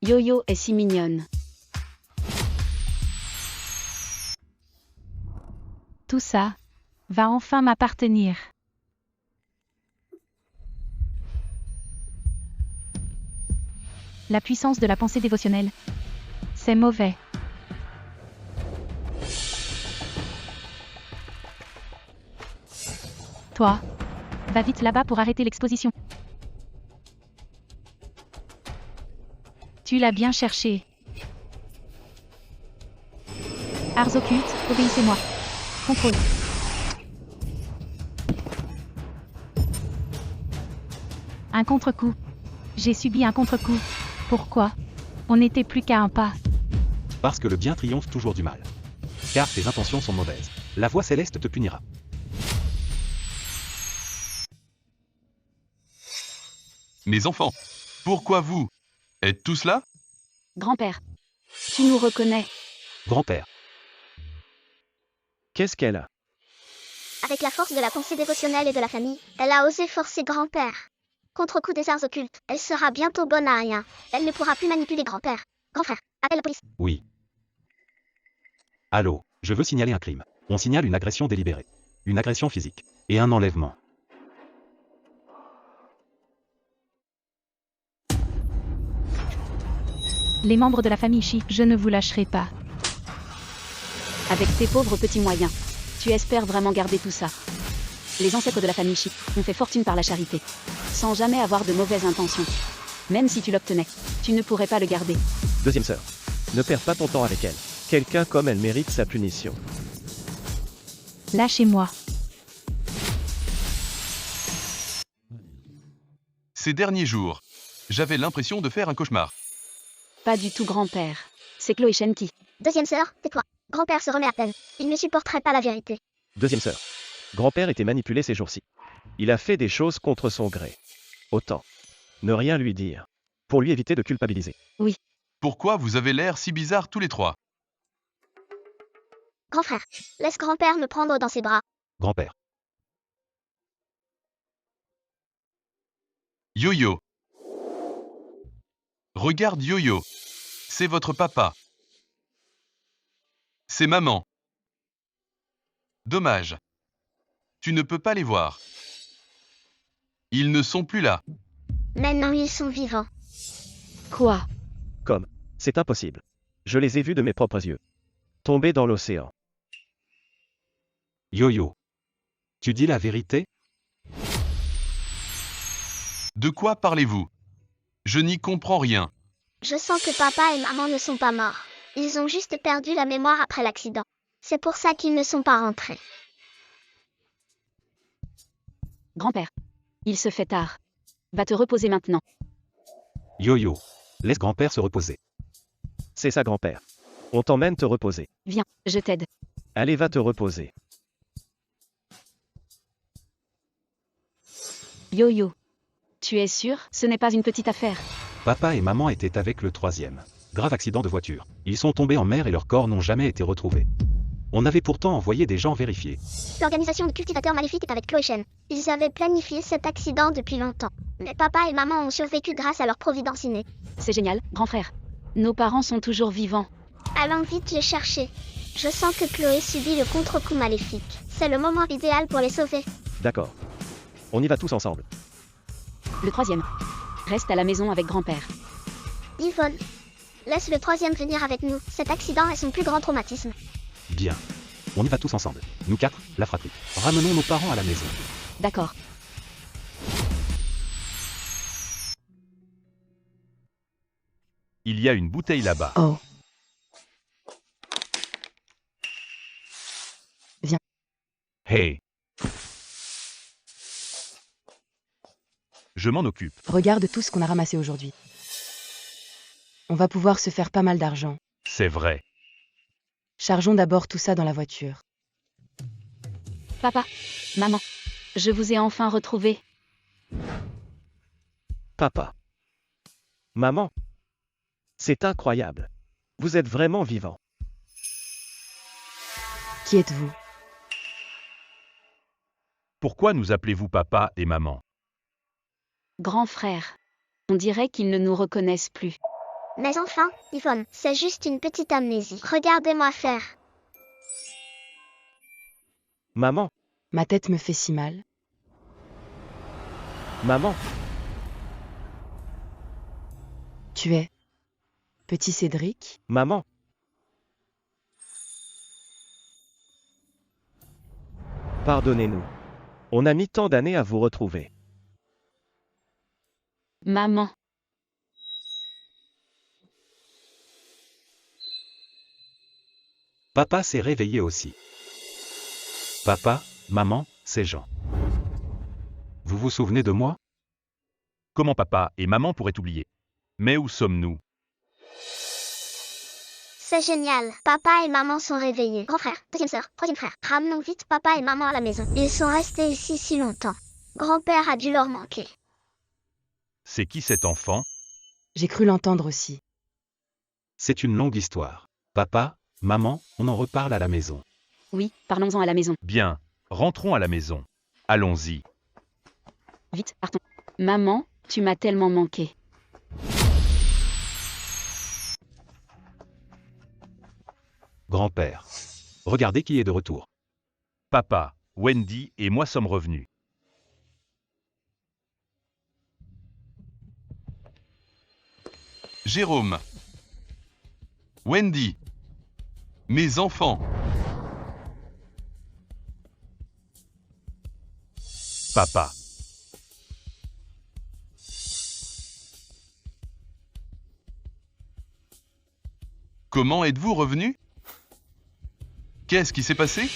Yo-Yo est si mignonne. Tout ça va enfin m'appartenir. La puissance de la pensée dévotionnelle. C'est mauvais. Toi, va vite là-bas pour arrêter l'exposition. Tu l'as bien cherché. Arts occultes, obéissez-moi. Contrôle. Un contre-coup. J'ai subi un contre-coup. Pourquoi? On n'était plus qu'à un pas. Parce que le bien triomphe toujours du mal. Car tes intentions sont mauvaises. La voix céleste te punira. Mes enfants, pourquoi vous êtes tous là? Grand-père, tu nous reconnais. Grand-père, Qu'est-ce qu'elle a? Avec la force de la pensée dévotionnelle et de la famille, elle a osé forcer grand-père. Contre-coup des arts occultes, elle sera bientôt bonne à rien. Elle ne pourra plus manipuler grand-père. Grand frère, appelle la police. oui. Allô, je veux signaler un crime. On signale une agression délibérée. Une agression physique. Et un enlèvement. Les membres de la famille Shi, je ne vous lâcherai pas. Avec tes pauvres petits moyens, tu espères vraiment garder tout ça. Les ancêtres de la famille Shi ont fait fortune par la charité, sans jamais avoir de mauvaises intentions. Même si tu l'obtenais, tu ne pourrais pas le garder. Deuxième sœur. Ne perds pas ton temps avec elle. Quelqu'un comme elle mérite sa punition. Lâchez-moi. Ces derniers jours, j'avais l'impression de faire un cauchemar. Pas du tout grand-père. C'est Chloé Chen qui. Deuxième sœur, tais-toi. Grand-père se remet à peine. Il ne supporterait pas la vérité. Deuxième sœur. Grand-père était manipulé ces jours-ci. Il a fait des choses contre son gré. Autant ne rien lui dire. Pour lui éviter de culpabiliser. Pourquoi vous avez l'air si bizarre tous les trois? Grand frère, laisse grand-père me prendre dans ses bras. Grand-père, Yo-Yo. Regarde Yo-Yo. C'est votre papa. C'est maman. Dommage. Tu ne peux pas les voir. Ils ne sont plus là. Maintenant ils sont vivants. Quoi? Comme. C'est impossible. Je les ai vus de mes propres yeux. Tomber dans l'océan. Yo-Yo. Tu dis la vérité? De quoi parlez-vous? Je n'y comprends rien. Je sens que papa et maman ne sont pas morts. Ils ont juste perdu la mémoire après l'accident. C'est pour ça qu'ils ne sont pas rentrés. Grand-père. Il se fait tard. Va te reposer maintenant. Yo-Yo. Laisse grand-père se reposer. C'est ça, grand-père. On t'emmène te reposer. Viens, je t'aide. Allez, va te reposer. Yo-Yo. Tu es sûr, ce n'est pas une petite affaire? Papa et maman étaient avec le troisième. Grave accident de voiture. Ils sont tombés en mer et leurs corps n'ont jamais été retrouvés. On avait pourtant envoyé des gens vérifier. L'organisation de cultivateurs maléfiques est avec Chloé Chen. Ils avaient planifié cet accident depuis longtemps. Mais papa et maman ont survécu grâce à leur providence innée. C'est génial, grand frère. Nos parents sont toujours vivants. Allons vite les chercher. Je sens que Chloé subit le contre-coup maléfique. C'est le moment idéal pour les sauver. D'accord. On y va tous ensemble. Le troisième. Reste à la maison avec grand-père. Yvonne, laisse le troisième venir avec nous. Cet accident est son plus grand traumatisme. Bien. On y va tous ensemble. Nous quatre, la fratrie. Ramenons nos parents à la maison. D'accord. Il y a une bouteille là-bas. Oh. Hey. Je m'en occupe. Regarde tout ce qu'on a ramassé aujourd'hui. On va pouvoir se faire pas mal d'argent. C'est vrai. Chargeons d'abord tout ça dans la voiture. Papa, maman, je vous ai enfin retrouvés. Papa. Maman. C'est incroyable. Vous êtes vraiment vivants. Qui êtes-vous? Pourquoi nous appelez-vous papa et maman? Grand frère. On dirait qu'ils ne nous reconnaissent plus. Mais enfin, Yvonne, c'est juste une petite amnésie. Regardez-moi faire. Maman, Ma tête me fait si mal. maman, Tu es petit Cédric? maman. Pardonnez-nous. On a mis tant d'années à vous retrouver. Maman. Papa s'est réveillé aussi. Papa, maman, c'est Jean. Vous vous souvenez de moi? Comment papa et maman pourraient oublier? Mais où sommes-nous? C'est génial. Papa et maman sont réveillés. Grand frère, deuxième sœur, troisième frère. Ramenons vite papa et maman à la maison. Ils sont restés ici si longtemps. Grand-père a dû leur manquer. C'est qui cet enfant? J'ai cru l'entendre aussi. C'est une longue histoire. Papa, maman, on en reparle à la maison. Oui, parlons-en à la maison. Bien, rentrons à la maison. Allons-y. Vite, partons. Maman, tu m'as tellement manqué. Grand-père. Regardez qui est de retour. Papa, Wendy et moi sommes revenus. Jérôme. Wendy. Mes enfants. Papa. Comment êtes-vous revenus? Qu'est-ce qui s'est passé?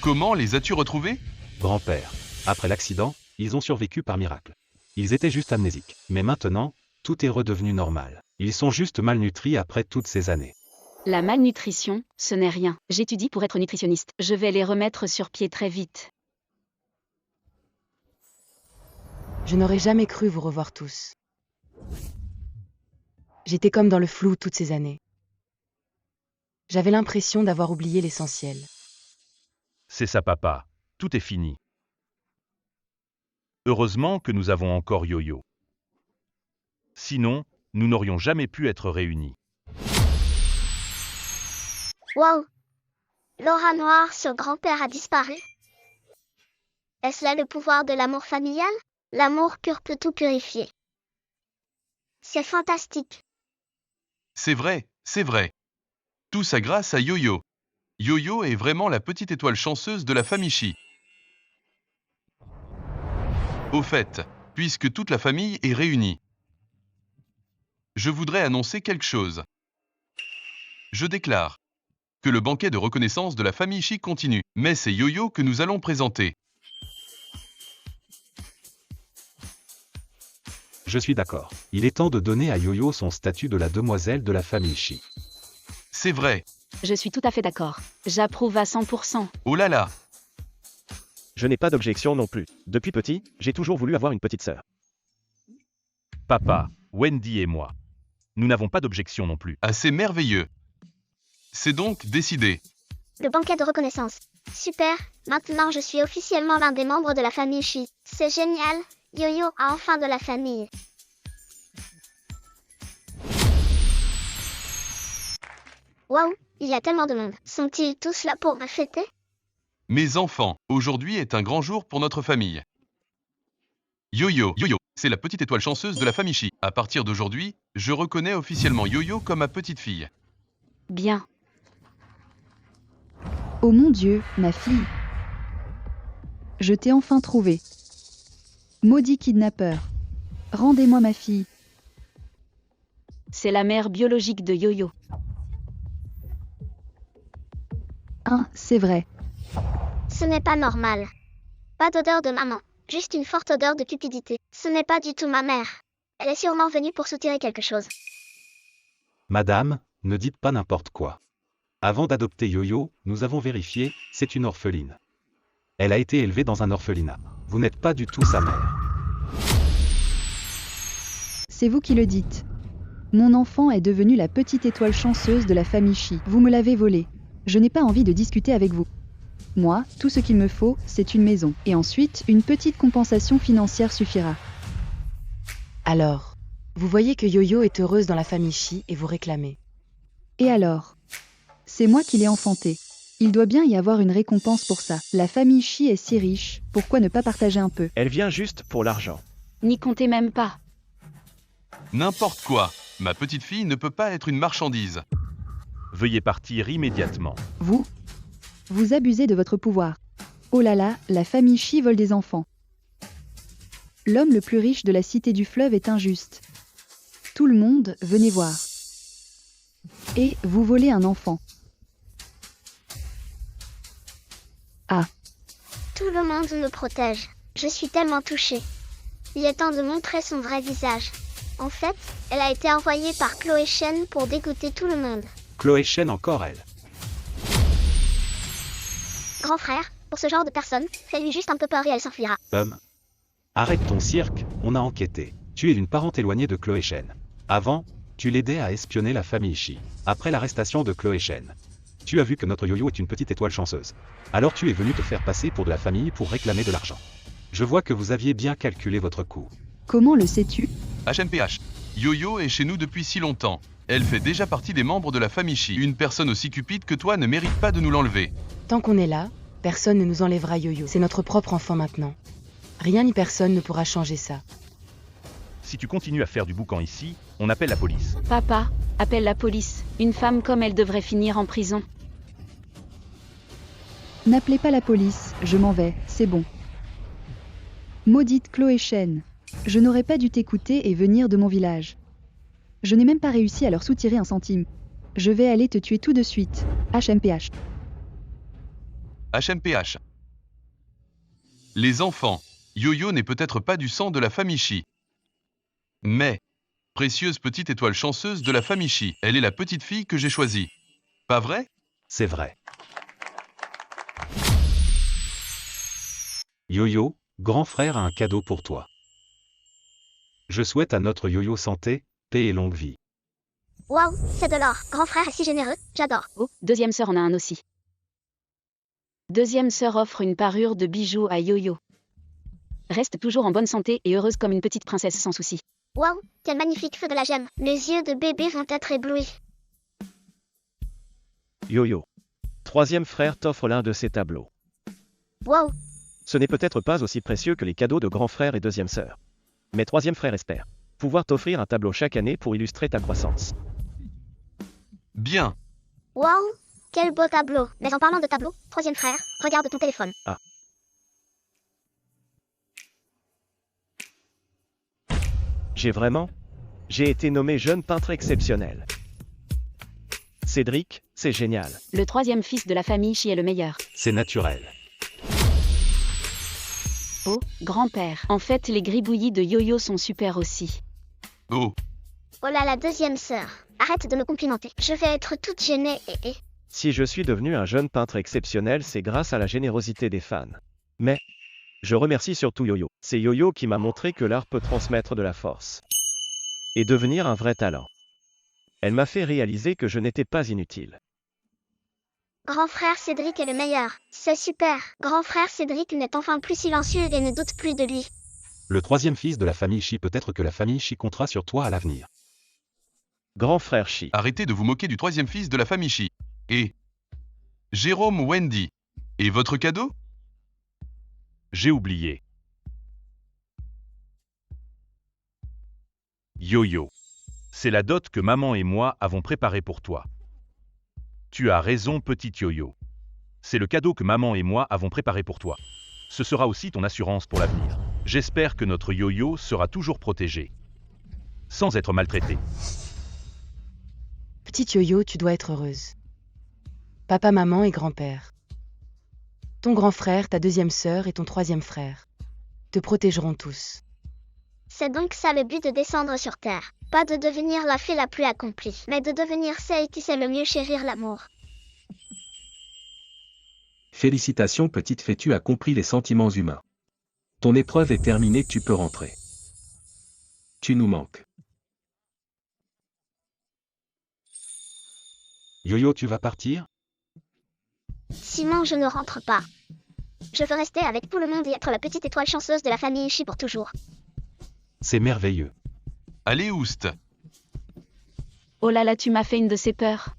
Comment les as-tu retrouvés? Grand-père. Après l'accident, ils ont survécu par miracle. Ils étaient juste amnésiques. Mais maintenant, tout est redevenu normal. Ils sont juste malnutris après toutes ces années. La malnutrition, ce n'est rien. J'étudie pour être nutritionniste. Je vais les remettre sur pied très vite. Je n'aurais jamais cru vous revoir tous. J'étais comme dans le flou toutes ces années. J'avais l'impression d'avoir oublié l'essentiel. C'est ça papa. Tout est fini. Heureusement que nous avons encore Yo-Yo. Sinon, nous n'aurions jamais pu être réunis. Waouh! L'aura noire sur grand-père a disparu. Est-ce là le pouvoir de l'amour familial? L'amour pur peut tout purifier. C'est fantastique. C'est vrai, c'est vrai. Tout ça grâce à Yo-Yo. Yo-Yo est vraiment la petite étoile chanceuse de la famille Chi. Au fait, puisque toute la famille est réunie, je voudrais annoncer quelque chose. Je déclare que le banquet de reconnaissance de la famille Chi continue, mais c'est Yo-Yo que nous allons présenter. Je suis d'accord. Il est temps de donner à Yo-Yo son statut de la demoiselle de la famille Chi. C'est vrai. Je suis tout à fait d'accord. J'approuve à 100%. Oh là là. Je n'ai pas d'objection non plus. Depuis petit, j'ai toujours voulu avoir une petite sœur. Papa, Wendy et moi. Nous n'avons pas d'objection non plus. Assez merveilleux. C'est donc décidé. Le banquet de reconnaissance. Super, maintenant je suis officiellement l'un des membres de la famille Chi. C'est génial, Yo-Yo a enfin de la famille. Waouh, il y a tellement de monde. Sont-ils tous là pour me fêter? Mes enfants, aujourd'hui est un grand jour pour notre famille. Yo-Yo, c'est la petite étoile chanceuse de la famille Chi. À partir d'aujourd'hui, je reconnais officiellement Yo-Yo comme ma petite fille. Bien. Oh mon Dieu, ma fille. Je t'ai enfin trouvée. Maudit kidnappeur. Rendez-moi ma fille. C'est la mère biologique de Yo-Yo. Ah, c'est vrai. Ce n'est pas normal. Pas d'odeur de maman, juste une forte odeur de cupidité. Ce n'est pas du tout ma mère. Elle est sûrement venue pour soutirer quelque chose. Madame, ne dites pas n'importe quoi. Avant d'adopter Yo-Yo, nous avons vérifié, c'est une orpheline. Elle a été élevée dans un orphelinat. Vous n'êtes pas du tout sa mère. C'est vous qui le dites. Mon enfant est devenu la petite étoile chanceuse de la famille Chi. Vous me l'avez volée. Je n'ai pas envie de discuter avec vous. Moi, tout ce qu'il me faut, c'est une maison. Et ensuite, une petite compensation financière suffira. Alors, vous voyez que Yo-Yo est heureuse dans la famille Chi et vous réclamez. Et alors? C'est moi qui l'ai enfantée. Il doit bien y avoir une récompense pour ça. La famille Chi est si riche, pourquoi ne pas partager un peu? Elle vient juste pour l'argent. N'y comptez même pas. N'importe quoi. Ma petite fille ne peut pas être une marchandise. Veuillez partir immédiatement. Vous abusez de votre pouvoir. Oh là là, la famille Chi vole des enfants. L'homme le plus riche de la cité du fleuve est injuste. Tout le monde, venez voir. Et vous volez un enfant. Tout le monde me protège. Je suis tellement touchée. Il est temps de montrer son vrai visage. En fait, elle a été envoyée par Chloé Shen pour dégoûter tout le monde. Chloé Shen encore elle. Grand frère, pour ce genre de personne, fais-lui juste un peu peur et elle s'enfuira. Arrête ton cirque, on a enquêté. Tu es une parente éloignée de Chloé Shen. Avant, tu l'aidais à espionner la famille Chi. Après l'arrestation de Chloé Shen, tu as vu que notre yo-yo est une petite étoile chanceuse. Alors tu es venu te faire passer pour de la famille pour réclamer de l'argent. Je vois que vous aviez bien calculé votre coût. Comment le sais-tu? HMPH. Yo-Yo est chez nous depuis si longtemps. Elle fait déjà partie des membres de la famille Chi. Une personne aussi cupide que toi ne mérite pas de nous l'enlever. Tant qu'on est là, personne ne nous enlèvera Yo-Yo. C'est notre propre enfant maintenant. Rien ni personne ne pourra changer ça. Si tu continues à faire du boucan ici, on appelle la police. Papa, appelle la police. Une femme comme elle devrait finir en prison. N'appelez pas la police, je m'en vais, c'est bon. Maudite Chloé Shen. Je n'aurais pas dû t'écouter et venir de mon village. Je n'ai même pas réussi à leur soutirer un centime. Je vais aller te tuer tout de suite. HMPH. HMPH. Les enfants. Yo-Yo n'est peut-être pas du sang de la famille Chi. Mais, précieuse petite étoile chanceuse de la famille Chi, elle est la petite fille que j'ai choisie. Pas vrai? C'est vrai. Yo-Yo, grand frère a un cadeau pour toi. Je souhaite à notre Yo-Yo santé, paix et longue vie. Waouh, c'est de l'or. Grand frère est si généreux, j'adore. Oh, deuxième sœur en a un aussi. Deuxième sœur offre une parure de bijoux à Yo-Yo. Reste toujours en bonne santé et heureuse comme une petite princesse sans souci. Waouh, quel magnifique feu de la gemme. Les yeux de bébé vont être éblouis. Yo-Yo. Troisième frère t'offre l'un de ses tableaux. Waouh, Ce n'est peut-être pas aussi précieux que les cadeaux de grand frère et deuxième sœur. Mais troisième frère espère pouvoir t'offrir un tableau chaque année pour illustrer ta croissance. Bien. waouh, quel beau tableau. Mais en parlant de tableau, troisième frère, regarde ton téléphone. J'ai été nommé jeune peintre exceptionnel. Cédric, c'est génial. Le troisième fils de la famille Chi est le meilleur. C'est naturel. Oh, grand-père. En fait, les gribouillis de Yo-Yo sont super aussi. Oh. Oh là, la deuxième sœur. Arrête de me complimenter. Je vais être toute gênée et... Si je suis devenu un jeune peintre exceptionnel, c'est grâce à la générosité des fans. Mais, je remercie surtout Yo-Yo. C'est Yo-Yo qui m'a montré que l'art peut transmettre de la force. Et devenir un vrai talent. Elle m'a fait réaliser que je n'étais pas inutile. Grand frère Cédric est le meilleur. C'est super. Grand frère Cédric n'est enfin plus silencieux et ne doute plus de lui. Le troisième fils de la famille Chi, peut-être que la famille Chi comptera sur toi à l'avenir. Grand frère Chi. Arrêtez de vous moquer du troisième fils de la famille Chi. Et Jérôme Wendy. Et votre cadeau? J'ai oublié. Yo-Yo. C'est la dot que maman et moi avons préparée pour toi. Tu as raison, petite Yo-Yo. C'est le cadeau que maman et moi avons préparé pour toi. Ce sera aussi ton assurance pour l'avenir. J'espère que notre Yo-Yo sera toujours protégée. Sans être maltraitée. Petite Yo-Yo, tu dois être heureuse. Papa, maman et grand-père. Ton grand frère, ta deuxième sœur et ton troisième frère te protégeront tous. C'est donc ça le but de descendre sur Terre. Pas de devenir la fée la plus accomplie, mais de devenir celle qui sait le mieux chérir l'amour. Félicitations petite fée, tu as compris les sentiments humains. Ton épreuve est terminée, tu peux rentrer. Tu nous manques. Yo-Yo, tu vas partir? Sinon, je ne rentre pas. Je veux rester avec tout le monde et être la petite étoile chanceuse de la famille Chi pour toujours. C'est merveilleux. Allez, oust. Oh là là, tu m'as fait une de ces peurs.